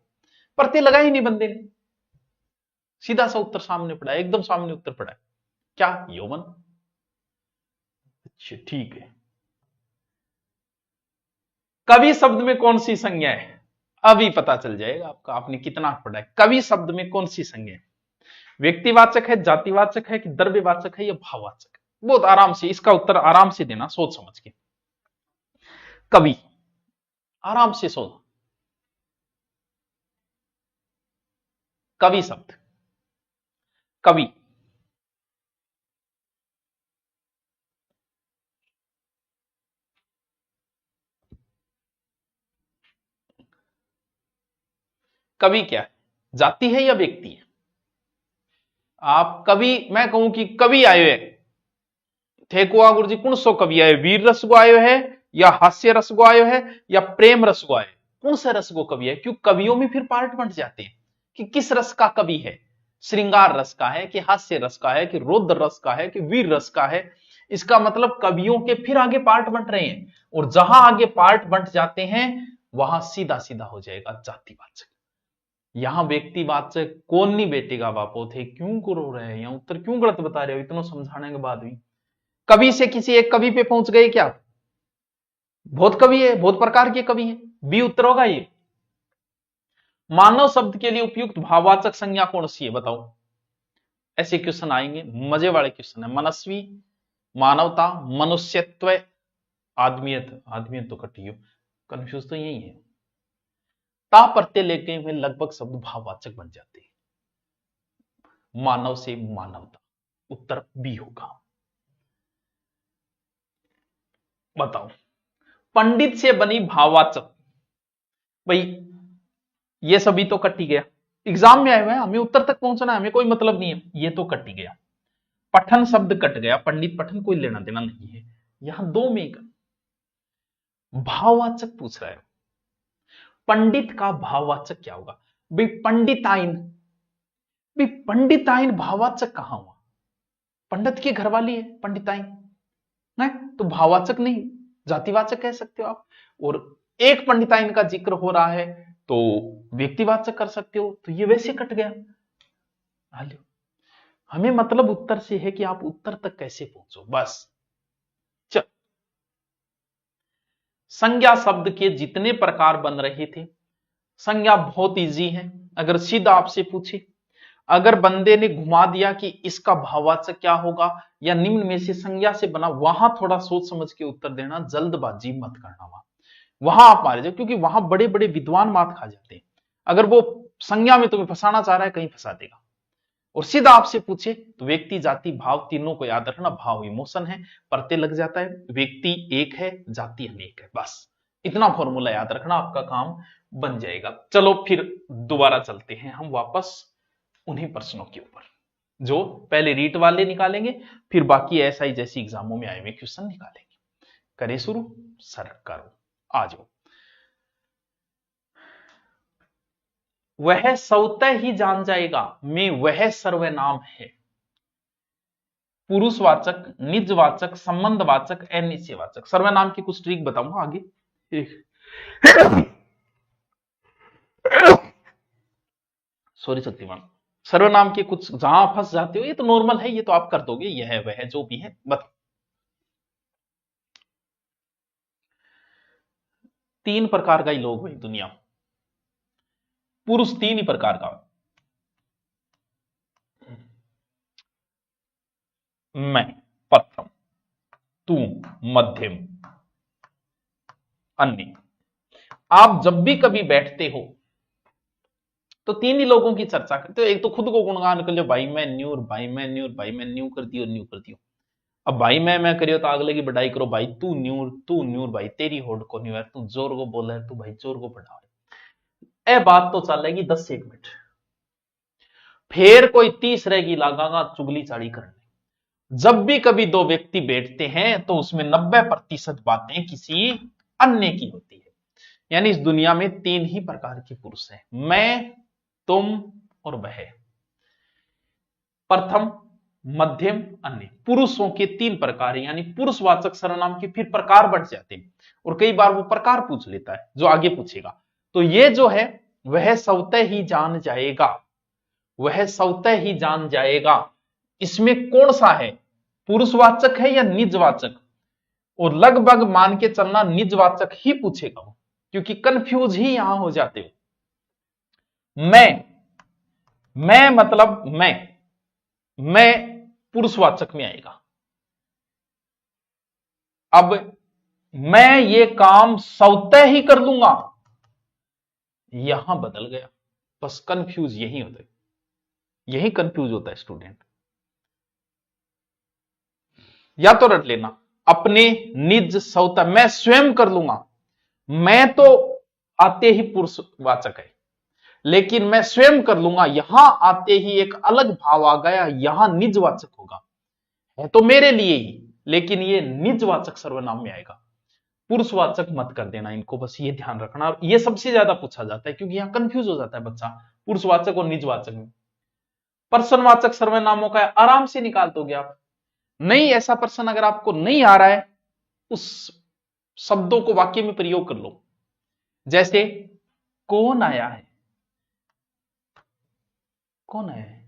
A: प्रत्यय लगा ही नहीं बंदे ने, सीधा सा उत्तर सामने पड़ा है, एकदम सामने उत्तर पड़ा है, क्या? यौवन। अच्छा ठीक है। कवि शब्द में कौन सी संज्ञा है? अभी पता चल जाएगा आपका, आपने कितना पढ़ा है। कवि शब्द में कौन सी संज्ञा है? व्यक्तिवाचक है, जातिवाचक है कि द्रव्यवाचक है या भाववाचक है? बहुत आराम से इसका उत्तर आराम से देना, सोच समझ के। कवि, आराम से सोच, कवि शब्द, कवि, कवि क्या है, जाति है या व्यक्ति है? आप कवि, मैं कहूं कि कवि आयो है, थे को गुरु जी कौन सो कवि आयो, वीर रस को आयो है या हास्य रस को आयो है या प्रेम रस को आयो, कौन सा रस को कवि है? क्यों कवियों में फिर पार्ट बंट जाते हैं कि किस रस का कवि है, श्रृंगार रस का है कि हास्य रस का है कि रौद्र रस का है कि वीर रस का है। इसका मतलब कवियों के फिर आगे पार्ट बंट रहे हैं, और जहां आगे पार्ट बंट जाते हैं वहां सीधा सीधा हो जाएगा जातिवाचक। यहां व्यक्तिवाचक कौन नहीं बैठेगा बापो, थे क्यों करो रहे हैं, यहां उत्तर क्यों गलत बता रहे हो इतना समझाने के बाद भी? कवि से किसी एक कवि पे पहुंच गए क्या? बहुत कवि है, बहुत प्रकार के कवि है, बी उत्तर होगा ये। मानव शब्द के लिए उपयुक्त भाववाचक संज्ञा कौन सी है बताओ। ऐसे क्वेश्चन आएंगे, मजे वाले क्वेश्चन है। मनस्वी, मानवता, मनुष्यत्व, आदमियत। आदमियत तो कटी हो, कंफ्यूज तो यही है। ता प्रत्यय लेके हुए लगभग शब्द भाववाचक बन जाते हैं। मानव से मानवता, उत्तर बी होगा। बताओ, पंडित से बनी भाववाचक, भाई ये सभी तो कट ही गया। एग्जाम में आए हुए हैं, हमें उत्तर तक पहुंचना है, हमें कोई मतलब नहीं है, ये तो कट ही गया। पठन शब्द कट गया, पंडित पठन कोई लेना देना नहीं है। यहां दो में एक भाववाचक पूछ रहा है, पंडित का भाववाचक क्या होगा। भाई पंडिताइन, भाई पंडिताइन भाववाचक कहां हुआ। पंडित की घरवाली है पंडिताइन, नहीं तो भाववाचक नहीं, जातिवाचक कह सकते हो आप। और एक पंडिताइन का जिक्र हो रहा है तो व्यक्तिवाचक कर सकते हो, तो ये वैसे कट गया। हमें मतलब उत्तर से है कि आप उत्तर तक कैसे पहुंचो बस। चल, संज्ञा शब्द के जितने प्रकार बन रहे थे, संज्ञा बहुत इजी है। अगर सीधा आपसे पूछे, अगर बंदे ने घुमा दिया कि इसका भाववाचक क्या होगा या निम्न में से संज्ञा से बना, वहां थोड़ा सोच समझ के उत्तर देना, जल्दबाजी मत करना। वहां आप मारे जाओ, क्योंकि वहां बड़े बड़े विद्वान मात खा जाते हैं। अगर वो संज्ञा में तुम्हें फंसाना चाह रहा है, कहीं फंसा देगा। और सीधा आपसे पूछे तो व्यक्ति, जाति, भाव तीनों को याद रखना। भाव इमोशन है, प्रत्यय लग जाता है, व्यक्ति एक है, जाति अनेक है, बस इतना फॉर्मूला याद रखना, आपका काम बन जाएगा। चलो फिर दोबारा चलते हैं हम वापस उन्हीं प्रश्नों के ऊपर, जो पहले रीट वाले निकालेंगे, फिर बाकी ऐसा ही जैसे एग्जामों में आए हुए क्वेश्चन निकालेंगे। करे शुरू, सर करो, आ जाओ। वह स्वतः ही जान जाएगा मैं वह सर्वनाम है। पुरुषवाचक, निजवाचक, संबंधवाचक, अनिश्चयवाचक। सर्वनाम की कुछ ट्रिक बताऊंगा आगे। सॉरी शक्तिमान। सर्वनाम के कुछ जहां फंस जाते हो, ये तो नॉर्मल है, ये तो आप कर दोगे, यह है वह जो भी है। बताओ, तीन प्रकार का ही लोग भाई दुनिया, पुरुष तीन ही प्रकार का। मैं प्रथम, तू मध्यम, अन्य। आप जब भी कभी बैठते हो तो तीन ही लोगों की चर्चा करते हो। एक तो खुद को गुणगान कर लो, भाई मैं न्यूर, भाई मैं न्यूर, भाई मैं न्यू कर दियो, न्यू कर दियो। अब भाई मैं करियो तो अगले की बढ़ाई करो, भाई तू न्यूर, तू न्यूर, भाई तेरी होड़ को न्यू है, तू जोर को बोला है, तू भाई जोर को बढ़ा। ए बात तो चलेगी 10 एक मिनट, फिर कोई तीसरे की लगागा चुगली चाड़ी करने। जब भी कभी दो व्यक्ति बैठते हैं तो उसमें 90% बातें किसी अन्य की होती है। यानी इस दुनिया में तीन ही प्रकार के पुरुष हैं, मैं, तुम और वह। प्रथम, मध्यम, अन्य। पुरुषों के तीन प्रकार, यानी पुरुषवाचक सर्वनाम के फिर प्रकार बढ़ जाते हैं, और कई बार वो प्रकार पूछ लेता है जो आगे पूछेगा। तो ये जो है वह स्वतः ही जान जाएगा, वह स्वतः ही जान जाएगा। इसमें कौन सा है, पुरुषवाचक है या निजवाचक। और लगभग मान के चलना निजवाचक ही पूछेगा वो, क्योंकि कंफ्यूज ही यहां हो जाते हो। मैं मतलब मैं पुरुषवाचक में आएगा। अब मैं ये काम स्वतः ही कर लूंगा, यहां बदल गया। बस कंफ्यूज यही होता है, यही कंफ्यूज होता है स्टूडेंट। या तो रट लेना, अपने, निज, स्वतः, मैं स्वयं कर लूंगा। मैं तो आते ही पुरुषवाचक है, लेकिन मैं स्वयं कर लूंगा, यहां आते ही एक अलग भाव आ गया, यहां निजवाचक होगा। है तो मेरे लिए ही, लेकिन ये निजवाचक सर्वनाम में आएगा। पुरुषवाचक मत कर देना इनको, बस ये ध्यान रखना। ये सबसे ज्यादा पूछा जाता है, क्योंकि यहां कंफ्यूज हो जाता है बच्चा पुरुषवाचक और निजवाचक में। पर्सनवाचक सर्वनामों का आराम से निकाल दोगे आप। नहीं, ऐसा पर्सन अगर आपको नहीं आ रहा है, उस शब्दों को वाक्य में प्रयोग कर लो। जैसे कौन आया है, कौन आया है,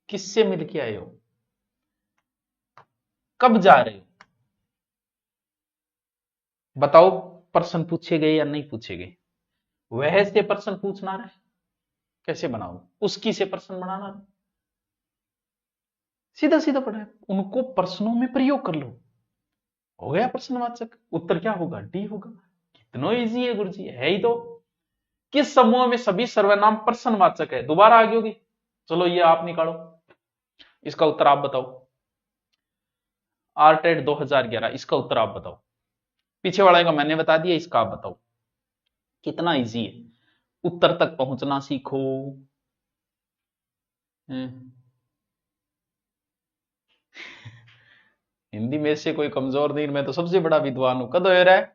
A: किससे मिलके आए हो, कब जा रहे हो। बताओ, प्रश्न पूछे गए या नहीं पूछे गए। वह से पर्सन पूछना रहे, कैसे बनाऊं, उसकी से पर्सन बनाना रहे, सीधा सीधा पढ़ा, उनको प्रश्नों में प्रयोग कर लो, हो गया प्रश्नवाचक। उत्तर क्या होगा, डी होगा। कितना इजी है गुरुजी, है ही तो। किस समूह में सभी सर्वनाम प्रश्नवाचक है, दोबारा आगे होगी। चलो ये आप निकालो, इसका उत्तर आप बताओ। आरटेट 2011, इसका उत्तर आप बताओ। पीछे वाले का मैंने बता दिया, इसका आप बताओ। कितना इजी है, उत्तर तक पहुंचना सीखो। हिंदी में से कोई कमजोर नहीं, मैं तो सबसे बड़ा विद्वान हूं, कद हो रहा है।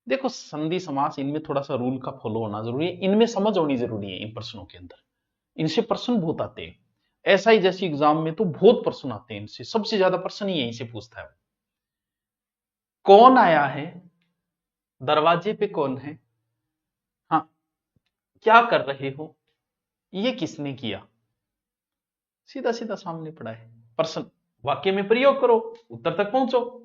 A: देखो संधि समास, इनमें थोड़ा सा रूल का फॉलो होना जरूरी है, इनमें समझ होनी जरूरी है। इन प्रश्नों के अंदर इनसे प्रश्न बहुत आते हैं, ऐसा ही जैसे एग्जाम में तो बहुत प्रश्न आते हैं इनसे, सबसे ज्यादा प्रश्न ही यहीं से पूछता है। कौन आया है, दरवाजे पे कौन है, हाँ क्या कर रहे हो, ये किसने किया, सीधा सीधा सामने पड़ा है प्रश्न, वाक्य में प्रयोग करो, उत्तर तक पहुंचो।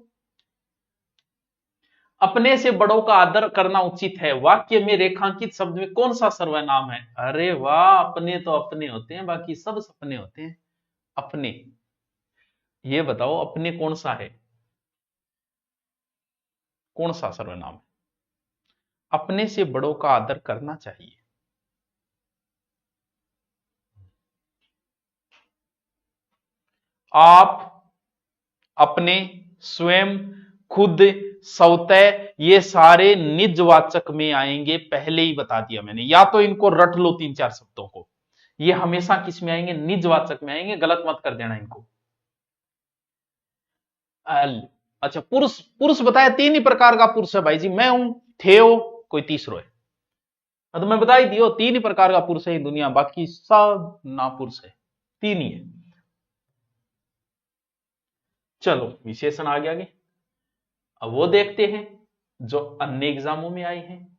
A: अपने से बड़ों का आदर करना उचित है, वाक्य में रेखांकित शब्द में कौन सा सर्वनाम है। अरे वाह, अपने तो अपने होते हैं, बाकी सब सपने होते हैं। अपने, ये बताओ अपने कौन सा है, कौन सा सर्वनाम है। अपने से बड़ों का आदर करना चाहिए, आप, अपने, स्वयं, खुद, स्वतः, ये सारे निजवाचक में आएंगे, पहले ही बता दिया मैंने। या तो इनको रट लो तीन चार शब्दों को, ये हमेशा किस में आएंगे, निजवाचक में आएंगे, गलत मत कर देना इनको। अच्छा पुरुष, पुरुष बताया तीन ही प्रकार का पुरुष है भाई जी, मैं हूं, थे हो, कोई तीसरो है। तो मैं बता ही दियो, तीन ही प्रकार का पुरुष है दुनिया, बाकी सब ना पुरुष है, तीन ही है। चलो विशेषण आ गया। अब वो देखते हैं जो अन्य एग्जामों में आए हैं।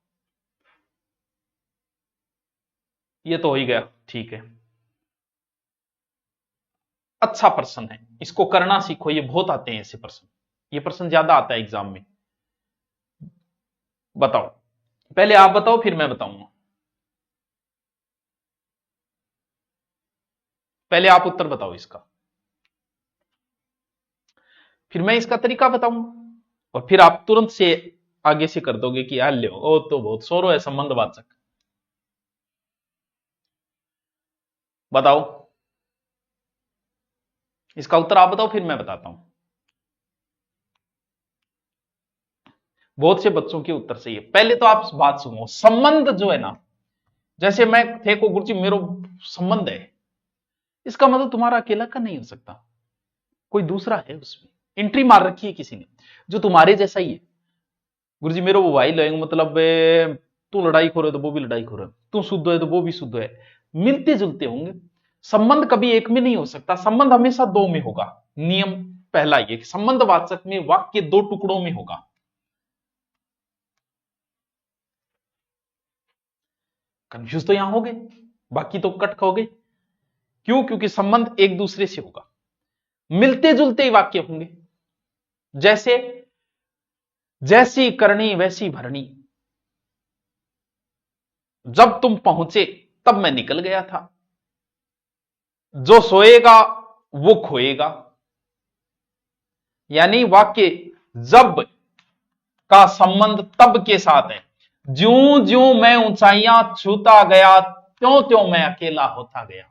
A: ये तो हो ही गया, ठीक है। अच्छा प्रश्न है, इसको करना सीखो, ये बहुत आते हैं ऐसे प्रश्न, ये प्रश्न ज्यादा आता है एग्जाम में। बताओ, पहले आप बताओ फिर मैं बताऊंगा, पहले आप उत्तर बताओ इसका, फिर मैं इसका तरीका बताऊंगा, और फिर आप तुरंत से आगे से कर दोगे कि यार लो, ओ तो बहुत सोरो है संबंधवाचक। बताओ इसका उत्तर, आप बताओ फिर मैं बताता हूं। बहुत से बच्चों के उत्तर सही है। पहले तो आप बात सुनो, संबंध जो है ना, जैसे मैं थे को गुरुजी मेरो संबंध है, इसका मतलब तुम्हारा अकेला का नहीं हो सकता, कोई दूसरा है उसमें, एंट्री मार रखी है किसी ने जो तुम्हारे जैसा ही है। गुरुजी मेरे वो भाई लगेंगे, मतलब तू लड़ाई खो रहे तो वो भी लड़ाई खो रहे, तू शुद्ध है तो वो भी शुद्ध है, मिलते जुलते होंगे। संबंध कभी एक में नहीं हो सकता, संबंध हमेशा दो में होगा। नियम पहला ये कि संबंधवाचक में वाक्य दो टुकड़ों में होगा। कंफ्यूज तो यहां हो गए, बाकी तो कट खाओगे। क्यों, क्योंकि संबंध एक दूसरे से होगा, मिलते जुलते ही वाक्य होंगे। जैसे जैसी करनी वैसी भरनी, जब तुम पहुंचे तब मैं निकल गया था, जो सोएगा वो खोएगा। यानी वाक्य जब का संबंध तब के साथ है, ज्यों ज्यों मैं ऊंचाइयां छूता गया त्यों त्यों मैं अकेला होता गया।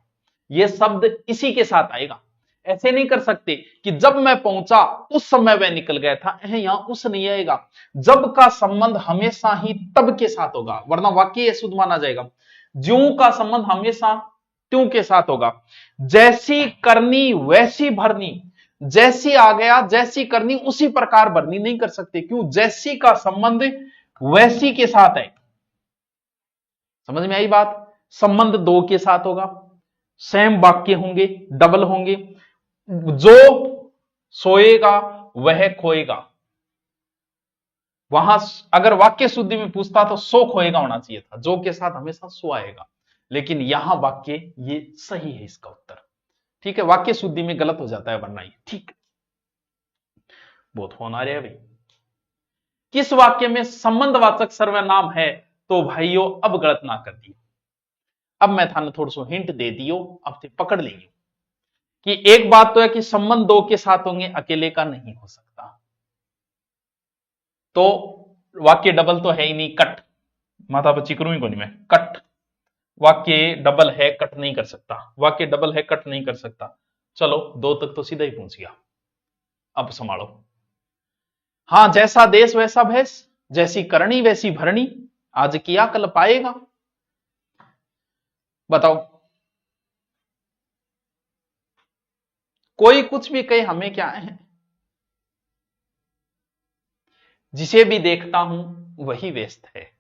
A: यह शब्द इसी के साथ आएगा। ऐसे नहीं कर सकते कि जब मैं पहुंचा उस समय वह निकल गया था, यहां उस नहीं आएगा। जब का संबंध हमेशा ही तब के साथ होगा, वरना वाक्य अशुद्ध माना जाएगा। ज्यों का संबंध हमेशा त्यों के साथ होगा। जैसी करनी वैसी भरनी, जैसी आ गया जैसी करनी उसी प्रकार भरनी नहीं कर सकते, क्यों, जैसी का संबंध वैसी के साथ है। समझ में आई बात, संबंध दो के साथ होगा, सेम वाक्य होंगे, डबल होंगे। जो सोएगा वह खोएगा, वहां अगर वाक्य शुद्धि में पूछता तो सो खोएगा होना चाहिए था, जो के साथ हमेशा सो आएगा, लेकिन यहां वाक्य ये सही है इसका उत्तर। ठीक है, वाक्य शुद्धि में गलत हो जाता है वरना ये ठीक। बहुत फोन आ रहे हैं भाई। किस वाक्य में संबंधवाचक सर्वनाम है तो भाइयों अब गलत ना कर दियो। अब मैं थाने थोड़ा सा हिंट दे दियो, अब ते पकड़ लेंगे कि एक बात तो है कि संबंध दो के साथ होंगे, अकेले का नहीं हो सकता। तो वाक्य डबल तो है ही नहीं, कट माता बच्ची करूं ही को नहीं मैं, कट वाक्य डबल है, कट नहीं कर सकता, वाक्य डबल है, कट नहीं कर सकता। चलो दो तक तो सीधा ही पहुंच गया, अब संभालो। हां, जैसा देश वैसा भेष, जैसी करनी वैसी भरनी, आज किया कल पाएगा। बताओ, कोई कुछ भी कहे हमें क्या है, जिसे भी देखता हूं वही व्यस्त है।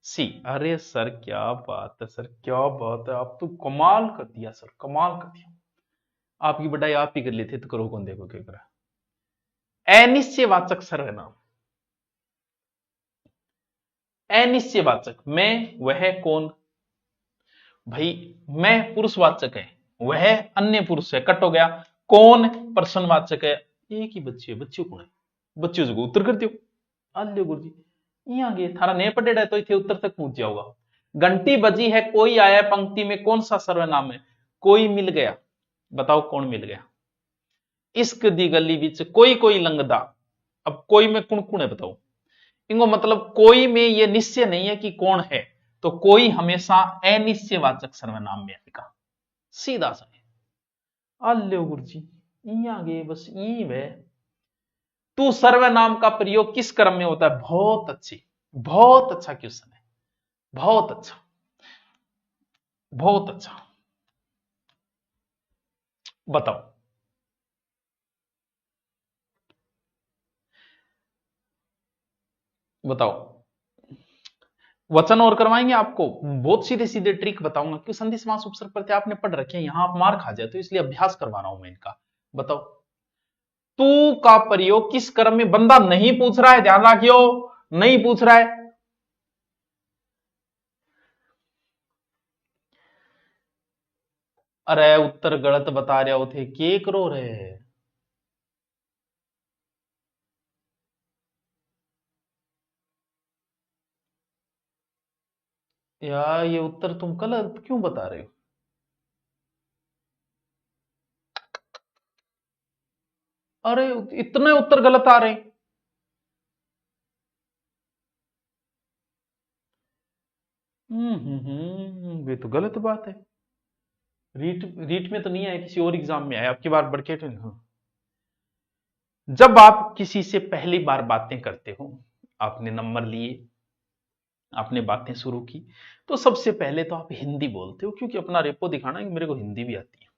A: सी, अरे सर क्या बात है सर, क्या बात है, आप तो कमाल कर दिया सर, कमाल कर दिया। आपकी बढ़ाई आप ही कर लेते तो करो कौन, देखो क्या करा। अनिश्चयवाचक सर्वनाम, अनिश्चयवाचक, मैं वह कौन, भाई मैं पुरुषवाचक है, वह अन्य पुरुष है, कट हो गया। कौन प्रश्नवाचक है, एक ही बच्चे है, बच्चे कौन है, बच्चे को उत्तर कर दियो। अल्ले गुरु जी, यहां गए थारा नहीं पढ़ेड़ा है तो इथे उत्तर तक पहुंच जाओगा। घंटी बजी है, कोई आया पंक्ति में, कौन सा सर्वनाम है, कोई मिल गया। बताओ कौन मिल गया। इश्क दी गली विच कोई कोई लंगदा, अब कोई में कुण कुण है बताओ। इनको मतलब कोई में ये निश्चय नहीं है कि कौन है, तो कोई हमेशा अनिश्चयवाचक सर्वनाम में आएगा, सीधा सा। अल्ले गुरु जी, यहां गए बस यही है। तू सर्वनाम का प्रयोग किस क्रम में होता है, बहुत अच्छी, बहुत अच्छा क्वेश्चन है, बहुत अच्छा, बहुत अच्छा। बताओ, बताओ, वचन और करवाएंगे आपको, बहुत सीधे सीधे ट्रिक बताऊंगा, क्यों संधि समास उपसर्ग प्रत्यय आपने पढ़ रखे हैं, यहां आप मार खा जाए तो इसलिए अभ्यास करवा रहा हूं मैं इनका। बताओ, तू का प्रयोग किस क्रम में, बंदा नहीं पूछ रहा है, ध्यान रखियो, नहीं पूछ रहा है। अरे उत्तर गलत बता रहे हो थे, के करो रे, यार ये उत्तर तुम गलत क्यों बता रहे हो। अरे इतने उत्तर गलत आ रहे हैं। ये तो गलत बात है। रीट रीट में तो नहीं आया, किसी और एग्जाम में आया, आपकी बार बढ़ के। हाँ। जब आप किसी से पहली बार बातें करते हो, आपने नंबर लिए, आपने बातें शुरू की, तो सबसे पहले तो आप हिंदी बोलते हो, क्योंकि अपना रेपो दिखाना है कि मेरे को हिंदी भी आती है।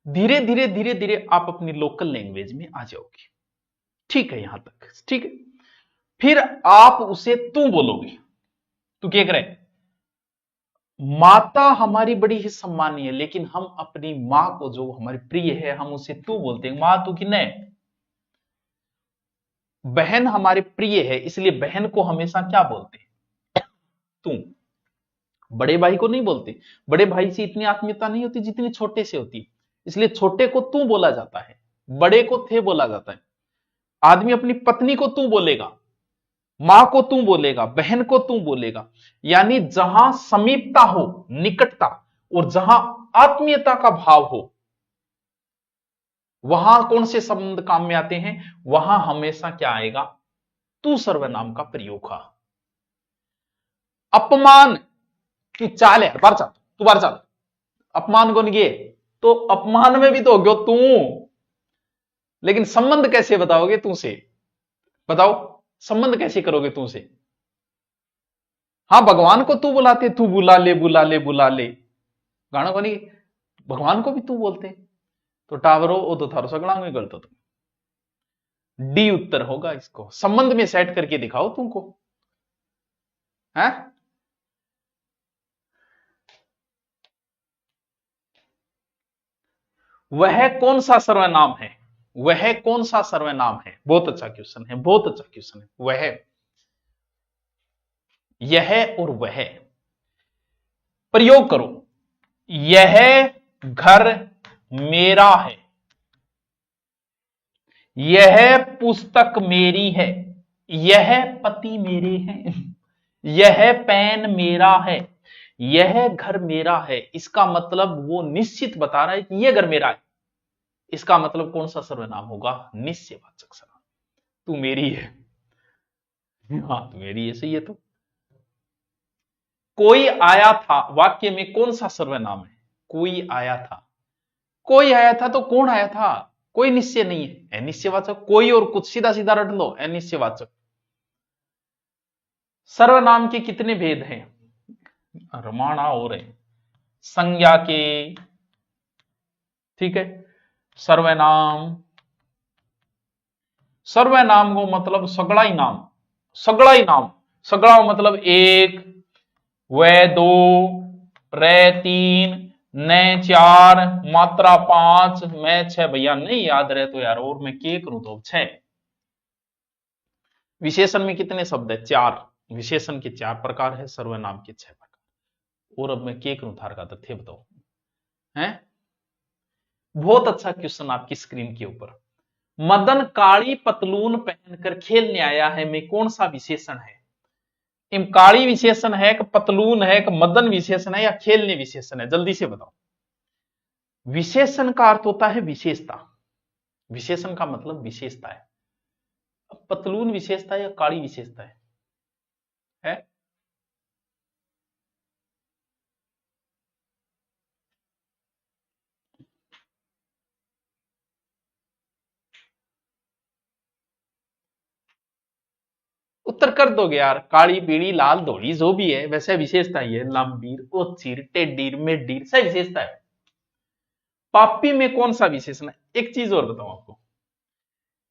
A: धीरे धीरे धीरे धीरे आप अपनी लोकल लैंग्वेज में आ जाओगे, ठीक है, यहां तक ठीक है। फिर आप उसे तू बोलोगे, तू क्या करे। माता हमारी बड़ी ही सम्मानीय है, लेकिन हम अपनी मां को जो हमारी प्रिय है, हम उसे तू बोलते हैं, मां तू कि नहीं। बहन हमारी प्रिय है, इसलिए बहन को हमेशा क्या बोलते हैं, तू। बड़े भाई को नहीं बोलते, बड़े भाई से इतनी आत्मीयता नहीं होती जितनी छोटे से होती, इसलिए छोटे को तू बोला जाता है, बड़े को थे बोला जाता है। आदमी अपनी पत्नी को तू बोलेगा, मां को तू बोलेगा, बहन को तू बोलेगा, यानी जहां समीपता हो, निकटता, और जहां आत्मीयता का भाव हो, वहां कौन से संबंध काम में आते हैं, वहां हमेशा क्या आएगा, तू सर्वनाम का प्रयोग का। अपमान की चाल है, बार चाल तू, बार चाल, अपमान कौन किए, तो अपमान में भी तो हो गयो तू, लेकिन संबंध कैसे बताओगे तू से, बताओ संबंध कैसे करोगे तू से। हाँ, भगवान को तू बुलाते, तू बुला ले बुला ले बुला ले, गाना को नहीं, भगवान को भी तू बोलते, तो टावरो ओ तो थारो सगड़ा में गलत, तुम डी उत्तर होगा, इसको संबंध में सेट करके दिखाओ तुमको है। वह कौन सा सर्वनाम है, वह कौन सा सर्वनाम है, बहुत अच्छा क्वेश्चन है, बहुत अच्छा क्वेश्चन है। वह, यह और वह, प्रयोग करो, यह घर मेरा है, यह पुस्तक मेरी है, यह पति मेरे हैं, यह पेन मेरा है, यह घर मेरा है। इसका मतलब वो निश्चित बता रहा है कि यह घर मेरा है। इसका मतलब कौन सा सर्वनाम होगा? निश्चयवाचक सर्वनाम। तू मेरी है, हाँ तू मेरी है, सही है। तो कोई आया था वाक्य में कौन सा सर्वनाम है? कोई आया था। कोई आया था तो कौन आया था? कोई निश्चय नहीं है, अनिश्चयवाचक। कोई और कुछ, सीधा सीधा रट लो, अनिश्चयवाचक। सर्वनाम के कितने भेद हैं? रमाणा और है संज्ञा के, ठीक है। सर्वनाम, सर्वनाम को मतलब सगड़ा ही नाम, सगड़ा ही नाम। सगड़ा मतलब एक, वे दो, रे तीन, ने चार, मात्रा पांच, मैं छह। भैया नहीं याद रहे तो यार और मैं के करूं तो छह। विशेषण में कितने शब्द है? चार। विशेषण के चार प्रकार है, सर्वनाम के छह प्रकार। और अब मैं के करूं थार का तथ्य बताओ है। बहुत अच्छा क्वेश्चन आपकी स्क्रीन के ऊपर। मदन काली पतलून पहनकर खेलने आया है में कौन सा विशेषण है? इन काली विशेषण है कि पतलून है कि मदन विशेषण है या खेलने विशेषण है? जल्दी से बताओ। विशेषण का अर्थ होता है विशेषता। विशेषण का मतलब विशेषता है। पतलून विशेषता है या काली विशेषता है? उत्तर कर दोगे यार। काली पीली लाल धोली जो भी है वैसे विशेषता ही है। लंबीर, ओचीर, टेडीर, मेडीर सब विशेषता है। पापी में कौन सा विशेषण है? एक चीज और बताऊं आपको,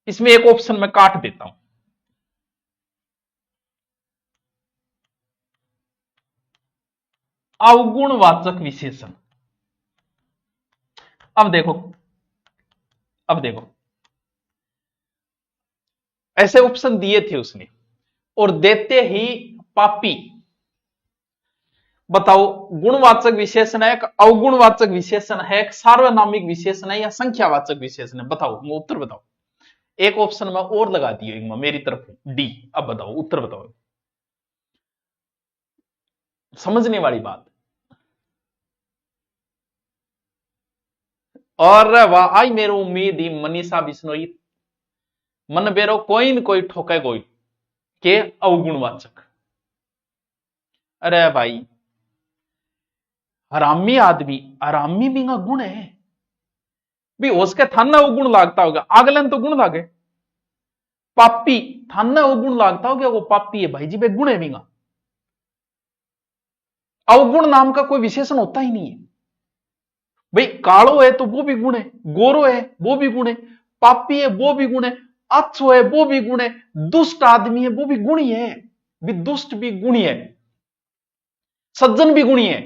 A: इसमें एक ऑप्शन मैं काट देता हूं। अवगुणवाचक विशेषण। अब देखो, अब देखो, ऐसे ऑप्शन दिए थे उसने और देते ही पापी। बताओ गुणवाचक विशेषण है, अवगुणवाचक विशेषण है, सार्वनामिक विशेषण है या संख्यावाचक विशेषण है? बताओ, वो उत्तर बताओ। एक ऑप्शन में और लगा दियो मेरी तरफ, डी। अब बताओ, उत्तर बताओ। समझने वाली बात। और वाह आई मेरे उम्मीद ही मनीषा बिश्नोई मन बेरो कोई न कोई ठोके कोई के अवगुणवाचक। अरे भाई, हरामी आदमी, हरामी भी गुण है भी। उसके थाना वो गुण लागता होगा, आगलन तो गुण लागे। पापी थाना वो गुण लागता होगा, वो पापी है भाई जी, बे गुण है भी। अवगुण नाम का कोई विशेषण होता ही नहीं है भाई। कालो है तो वो भी गुण है, गोरो है वो भी गुण है, पापी है वो भी गुण है, अच्छो है वो भी गुण है, दुष्ट आदमी है वो भी गुण ही है। भी दुष्ट भी गुणी है, सज्जन भी गुणी है।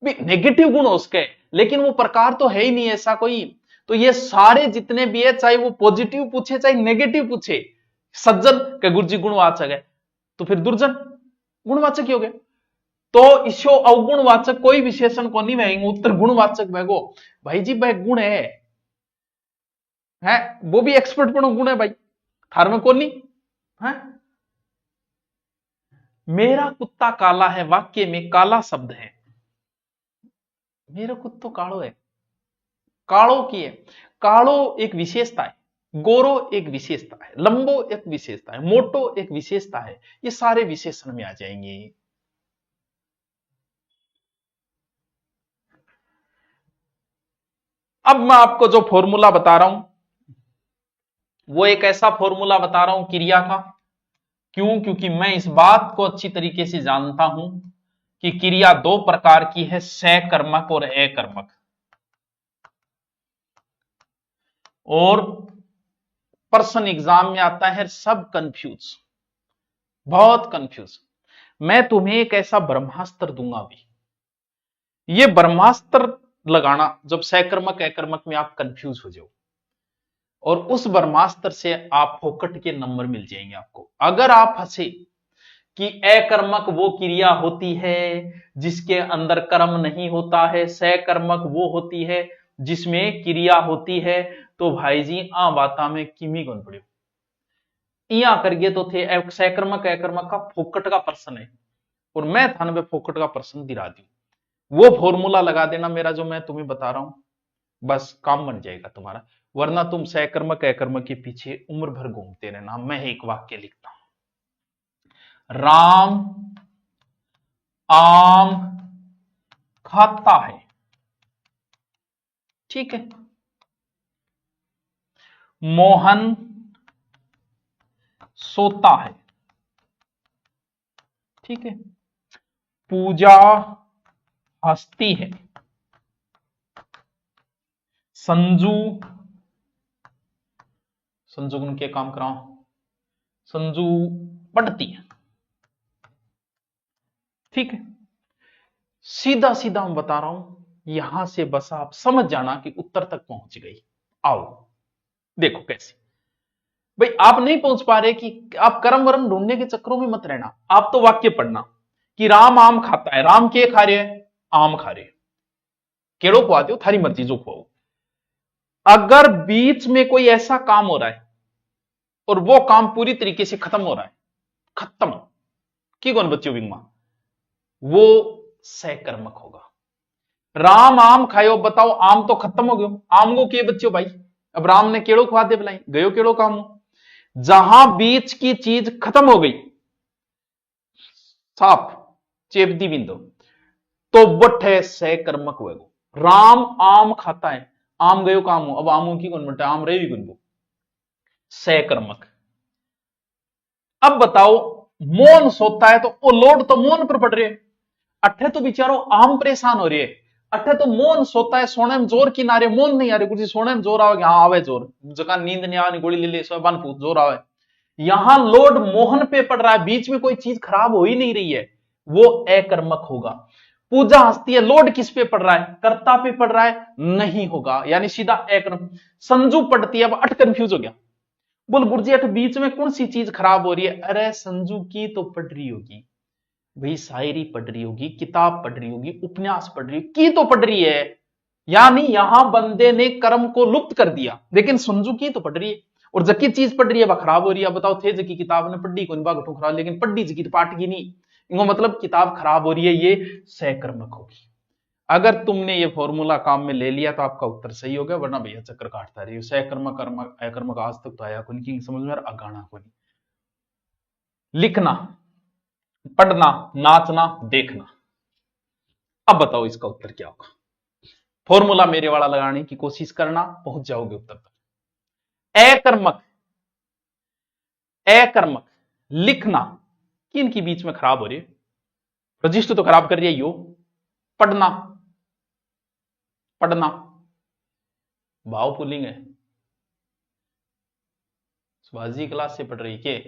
A: भी नेगेटिव गुण हो उसके, लेकिन वो प्रकार तो है ही नहीं ऐसा कोई। तो ये सारे जितने भी है, चाहे वो पॉजिटिव पूछे चाहे नेगेटिव पूछे, सज्जन के गुरु जी गुणवाचक है, तो फिर दुर्जन गुणवाचक ही हो गए। तो इसो अवगुणवाचक कोई विशेषण को नहीं वहेंगे, उत्तर गुणवाचक वहेगो। भाई जी वह गुण है वो भी एक्सपर्ट पण गुण है भाई, थार में कौन नहीं है। मेरा कुत्ता काला है वाक्य में काला शब्द है। मेरा कुत्तो कालो है, कालो की है। कालो एक विशेषता है, गोरो एक विशेषता है, लंबो एक विशेषता है, मोटो एक विशेषता है। ये सारे विशेषण में आ जाएंगे। अब मैं आपको जो फॉर्मूला बता रहा हूं वो एक ऐसा फॉर्मूला बता रहा हूं क्रिया का। क्यों? क्योंकि मैं इस बात को अच्छी तरीके से जानता हूं कि क्रिया दो प्रकार की है, सकर्मक और अकर्मक। और पर्सन एग्जाम में आता है सब कंफ्यूज, बहुत कंफ्यूज। मैं तुम्हें एक ऐसा ब्रह्मास्त्र दूंगा अभी, ये ब्रह्मास्त्र लगाना जब सकर्मक अकर्मक में आप कंफ्यूज हो जाओ, और उस ब्रह्मास्त्र से आप फोकट के नंबर मिल जाएंगे आपको। अगर आप फंसे कि अकर्मक वो क्रिया होती है जिसके अंदर कर्म नहीं होता है, सकर्मक वो होती है जिसमें क्रिया होती है, तो भाई जी आ बाता में किमी कौन पड़े। इया करिए तो थे सकर्मक अकर्मक का फोकट का प्रश्न है, और मैं थाने फोकट का प्रश्न दिला दी, वो फॉर्मूला लगा देना मेरा जो मैं तुम्हें बता रहा हूं, बस काम बन जाएगा तुम्हारा। वरना तुम सकर्मक अकर्मक के पीछे उम्र भर घूमते रहना। मैं एक वाक्य लिखता हूं, राम आम खाता है, ठीक है, मोहन सोता है, ठीक है, पूजा हंसती है, संजू संजू को क्या काम कराओ, संजू पढ़ती है, ठीक है। सीधा सीधा मैं बता रहा हूं, यहां से बस आप समझ जाना कि उत्तर तक पहुंच गई। आओ देखो कैसे। भाई आप नहीं पहुंच पा रहे कि आप कर्म वर्म ढूंढने के चक्करों में मत रहना, आप तो वाक्य पढ़ना कि राम आम खाता है, राम के खा रहे है, आम खा रहे, केड़ो खुआते हो थारी मर्जी जो खुआओ। अगर बीच में कोई ऐसा काम हो रहा है और वो काम पूरी तरीके से खत्म हो रहा है, खत्म की कौन बच्चों बिंगमा, वो सकर्मक होगा। राम आम खायो, बताओ आम तो खत्म हो गयो, आम को के बच्चों भाई, अब राम ने केड़ो खुआ दे बुलाई गयो केड़ो काम हो। जहां बीच की चीज खत्म हो गई, साफ चेप दी बिंदु, तो बट है सकर्मक वेगो। राम आम खाता है, आम गयो काम हो, अब आमों की कौन बटे, आम रहे भी कौन, सकर्मक। अब बताओ मोन सोता है, तो वो लोड तो मोन पर पड़ रही है, अठे तो बेचारो आम परेशान हो रही है, अठे तो मोन सोता है, सोने में जोर की नारे, मोन नहीं आ रही, कुछ सोने में जोर आवे, हाँ आवे जोर, जगह नींद नहीं आवे, गोली ले ले सो बन पूछ जोर आवे। यहां लोड मोहन पे पड़ रहा है, बीच में कोई चीज खराब हो ही नहीं रही है, वो अकर्मक होगा। पूजा हंसती है, लोड किस पे पड़ रहा है, कर्ता पे पड़ रहा है, नहीं होगा, यानी सीधा अकर्मक। संजू पढ़ती है, अब अट कंफ्यूज हो गया, बोल गुरुजी अट बीच में कौन सी चीज खराब हो रही है, अरे संजू की तो पढ़ रही होगी भाई, शायरी पढ़ रही होगी, किताब पढ़ रही होगी, उपन्यास पढ़ रही होगी, की तो पढ़ रही है, यानी यहां बंदे ने कर्म को लुप्त कर दिया, लेकिन संजू की तो पढ़ रही है, और जकी चीज पढ़ रही है वह खराब हो रही है। बताओ थे जकी किताब ने पढ़ी कौन बाग खराब, लेकिन पढ़ी जकी पाठ की नहीं, इनको मतलब किताब खराब हो रही है, ये सकर्मक होगी। अगर तुमने ये फॉर्मूला काम में ले लिया तो आपका उत्तर सही हो गया, वरना भैया चक्कर काटता रही। सकर्मक कर्म अकर्मक आज तक तो आया कौन की समझ में, अगाना कौन। लिखना, पढ़ना, नाचना, देखना। अब बताओ इसका उत्तर क्या होगा, फॉर्मूला मेरे वाला लगाने की कोशिश करना, पहुंच जाओगे उत्तर तक। अकर्मक, अकर्मक लिखना किन की बीच में खराब हो रही है, रजिस्टर तो खराब कर रही है यो। पढ़ना, पढ़ना भाव पुलिंग है, स्वाजी क्लास से पढ़ रही के,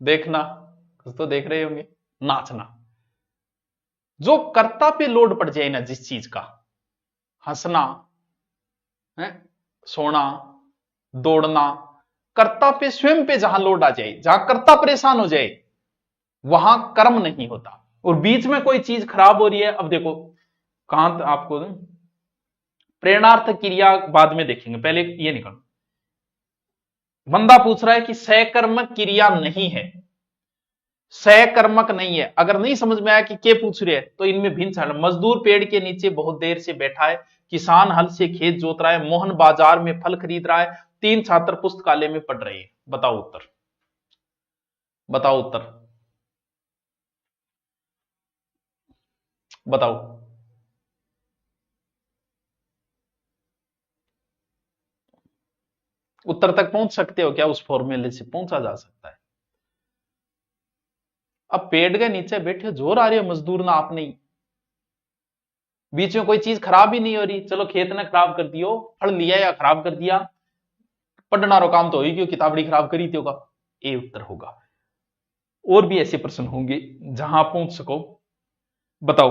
A: देखना कुछ तो देख रहे होंगे। नाचना, जो कर्ता पे लोड पड़ जाए ना जिस चीज का, हंसना है, सोना, दौड़ना, कर्ता पे स्वयं पे जहां लोड आ जाए, जहां कर्ता परेशान हो जाए, वहां कर्म नहीं होता। और बीच में कोई चीज खराब हो रही है, अब देखो कहां आपको प्रेरणार्थ क्रिया बाद में देखेंगे, पहले ये निकल। बंदा पूछ रहा है कि सकर्मक क्रिया नहीं है, सकर्मक नहीं है। अगर नहीं समझ में आया कि क्या पूछ रहे हैं तो इनमें भिन्न छाड़। मजदूर पेड़ के नीचे बहुत देर से बैठा है, किसान हल से खेत जोत रहा है, मोहन बाजार में फल खरीद रहा है, तीन छात्र पुस्तकालय में पढ़ रहे हैं। बताओ उत्तर, बताओ उत्तर, बताओ। उत्तर तक पहुंच सकते हो क्या, उस फॉर्मूले से पहुंचा जा सकता है। अब पेड़ के नीचे बैठे जोर आ रही है मजदूर ना, आप नहीं, बीच में कोई चीज खराब ही नहीं हो रही, चलो खेत ने खराब कर दियो, फल लिया या खराब कर दिया, पढ़ना रो काम तो ही क्यों, किताबड़ी खराब करी थी होगा, ये उत्तर होगा। और भी ऐसे प्रश्न होंगे जहां पहुंच सको। बताओ,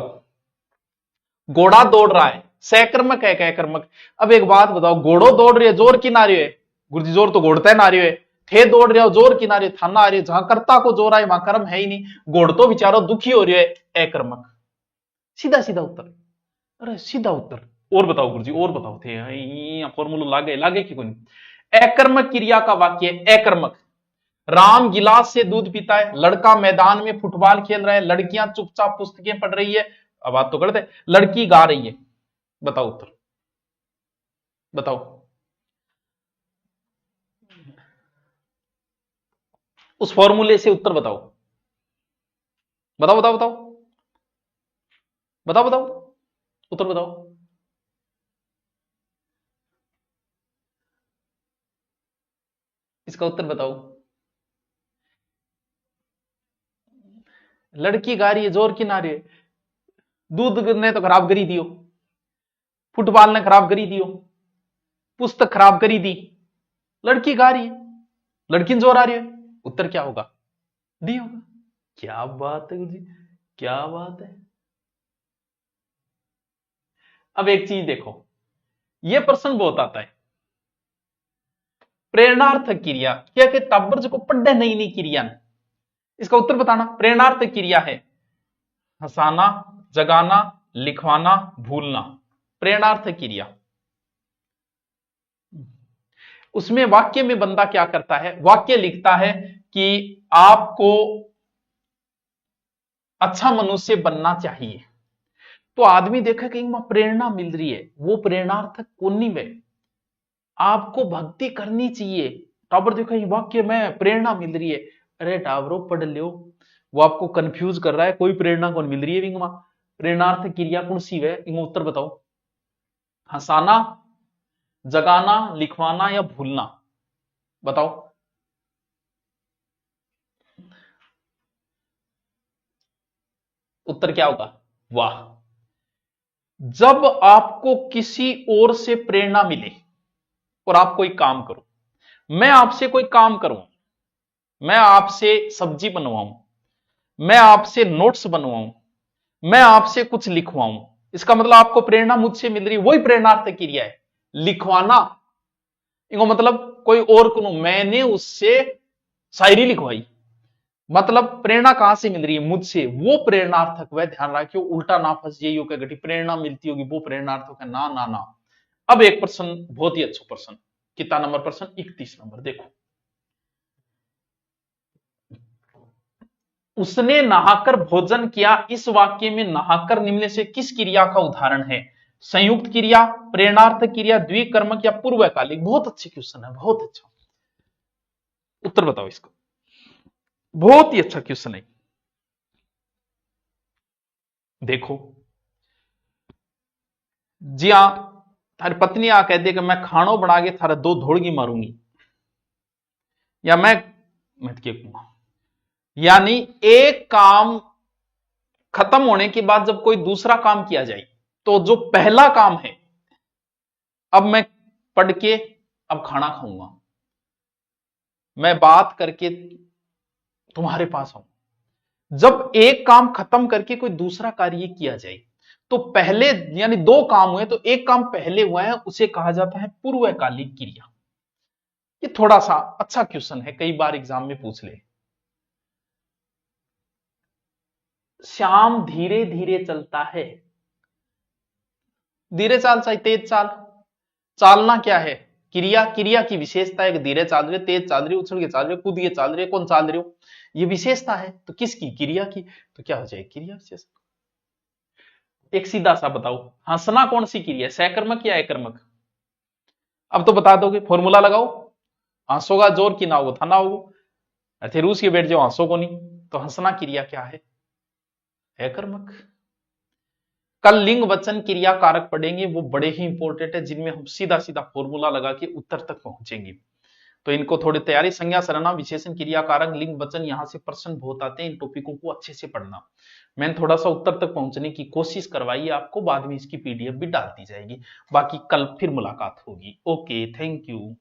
A: घोड़ा दौड़ रहा है, सकर्मक है क्या अकर्मक। अब एक बात बताओ, घोड़ो दौड़ रही है, जोर की नारी है, गुरुजी जोर तो घोड़ता है नारी है, थे दौड़ रहे हो जोर की नारी, थाना आ रही है, जहां कर्ता को जोर आए वहां कर्म है ही नहीं, घोड़ तो बेचारो दुखी हो रही है, अकर्मक। सीधा सीधा उत्तर। अरे सीधा उत्तर। और बताओ गुरुजी, और बताओ थे फॉर्मूला लागे लागे कि कोई नहीं। अकर्मक क्रिया का वाक्य है, अकर्मक। राम गिलास से दूध पीता है, लड़का मैदान में फुटबॉल खेल रहा है, लड़कियां चुपचाप पुस्तकें पढ़ रही है। अब बात तो करते, लड़की गा रही है। बताओ उत्तर, बताओ। उस फॉर्मूले से उत्तर बताओ, बताओ बताओ बताओ बताओ बताओ, उत्तर बताओ। इसका उत्तर बताओ। लड़की गा रही है, जोर की ना रही है। दूध ने तो खराब करी दियो, फुटबॉल ने खराब करी दियो, पुस्तक खराब करी दी, लड़की गा रही है, लड़की ने जोर आ रही है। उत्तर क्या होगा? डी होगा। क्या बात है जी, क्या बात है। अब एक चीज देखो, यह प्रश्न बहुत आता है। प्रेरणार्थक क्रिया क्या के तात्पर्य को पढ़े नहीं नहीं क्रिया ने, इसका उत्तर बताना। प्रेरणार्थक क्रिया है हंसाना, जगाना, लिखवाना, भूलना। प्रेरणार्थक क्रिया। उसमें वाक्य में बंदा क्या करता है, वाक्य लिखता है कि आपको अच्छा मनुष्य बनना चाहिए। तो आदमी देखा कि प्रेरणा मिल रही है, वो प्रेरणार्थक कोनी में आपको भक्ति करनी चाहिए। टाबर देखो ये वाक्य में प्रेरणा मिल रही है। अरे टाबरो पढ़ लियो, वो आपको कंफ्यूज कर रहा है, कोई प्रेरणा कौन मिल रही है विंगमा। प्रेरणार्थ क्रिया कौन सी है, इनका उत्तर बताओ। हंसाना, जगाना, लिखवाना या भूलना, बताओ। उत्तर क्या होगा? वाह। जब आपको किसी और से प्रेरणा मिले और आप कोई काम करो, मैं आपसे कोई काम करूं, मैं आपसे सब्जी बनवाऊं, मैं आपसे नोट्स बनवाऊं, मैं आपसे कुछ लिखवाऊं, इसका मतलब आपको प्रेरणा मुझसे मिल रही है, वही प्रेरणार्थक क्रिया है। लिखवाना, इनको मतलब कोई और को, मैंने उससे शायरी लिखवाई, मतलब प्रेरणा कहां से मिल रही है? मुझसे, वो प्रेरणार्थक। वह ध्यान रखियो, उल्टा ना फंस जाइयो क्या घटी प्रेरणा मिलती होगी वो प्रेरणार्थक है, ना ना ना। अब एक प्रश्न, बहुत ही अच्छा प्रश्न, कितना नंबर प्रश्न? 31 नंबर। देखो, उसने नहाकर भोजन किया, इस वाक्य में नहाकर निम्न से किस क्रिया का उदाहरण है? संयुक्त क्रिया, प्रेरणार्थक क्रिया, द्विकर्मक या पूर्वकालिक? बहुत अच्छे क्वेश्चन है, बहुत अच्छा। उत्तर बताओ इसका, बहुत ही अच्छा क्वेश्चन है। देखो जी हाँ, थारी पत्नी आ कह दे कि मैं खानो बना के थारा दो धोड़गी मारूंगी, या मैं क्या कहूंगा, यानी एक काम खत्म होने के बाद जब कोई दूसरा काम किया जाए, तो जो पहला काम है, अब मैं पढ़ के अब खाना खाऊंगा, मैं बात करके तुम्हारे पास आऊं। जब एक काम खत्म करके कोई दूसरा कार्य किया जाए, तो पहले यानी दो काम हुए तो एक काम पहले हुआ है, उसे कहा जाता है पूर्वकालिक क्रिया। ये थोड़ा सा अच्छा क्वेश्चन है, कई बार एग्जाम में पूछ ले। श्याम धीरे धीरे चलता है, धीरे चाल चाहे तेज चाल, चालना क्या है? क्रिया। क्रिया की विशेषता है कि धीरे चाल रहे, तेज चाल रहे, उछल के चाल रहे, कूद के चाल रहे, कौन चाल रहे हो, ये विशेषता है। तो किसकी? क्रिया की। तो क्या हो जाएगी? क्रिया विशेषता। एक सीधा सा बताओ, हंसना कौन सी क्रिया है, सकर्मक या अकर्मक? अब तो बता दोगे, फॉर्मूला लगाओ। हंसोगा जोर की ना हो था ना हो, अथे रूस के बैठ जाओ हंसो को नहीं। तो हंसना क्रिया क्या है? अकर्मक। कल लिंग वचन क्रिया कारक पढ़ेंगे, वो बड़े ही इंपॉर्टेंट है, जिनमें हम सीधा सीधा फॉर्मूला लगा के उत्तर तक पहुंचेंगे। तो इनको थोड़ी तैयारी, संज्ञा, सर्वनाम, विशेषण, क्रिया कारक, लिंग वचन, यहां से प्रश्न बहुत आते हैं, इन टॉपिकों को अच्छे से पढ़ना। मैंने थोड़ा सा उत्तर तक पहुंचने की कोशिश करवाई है आपको, बाद में इसकी पीडीएफ भी डाल दी जाएगी। बाकी कल फिर मुलाकात होगी। Okay, thank you.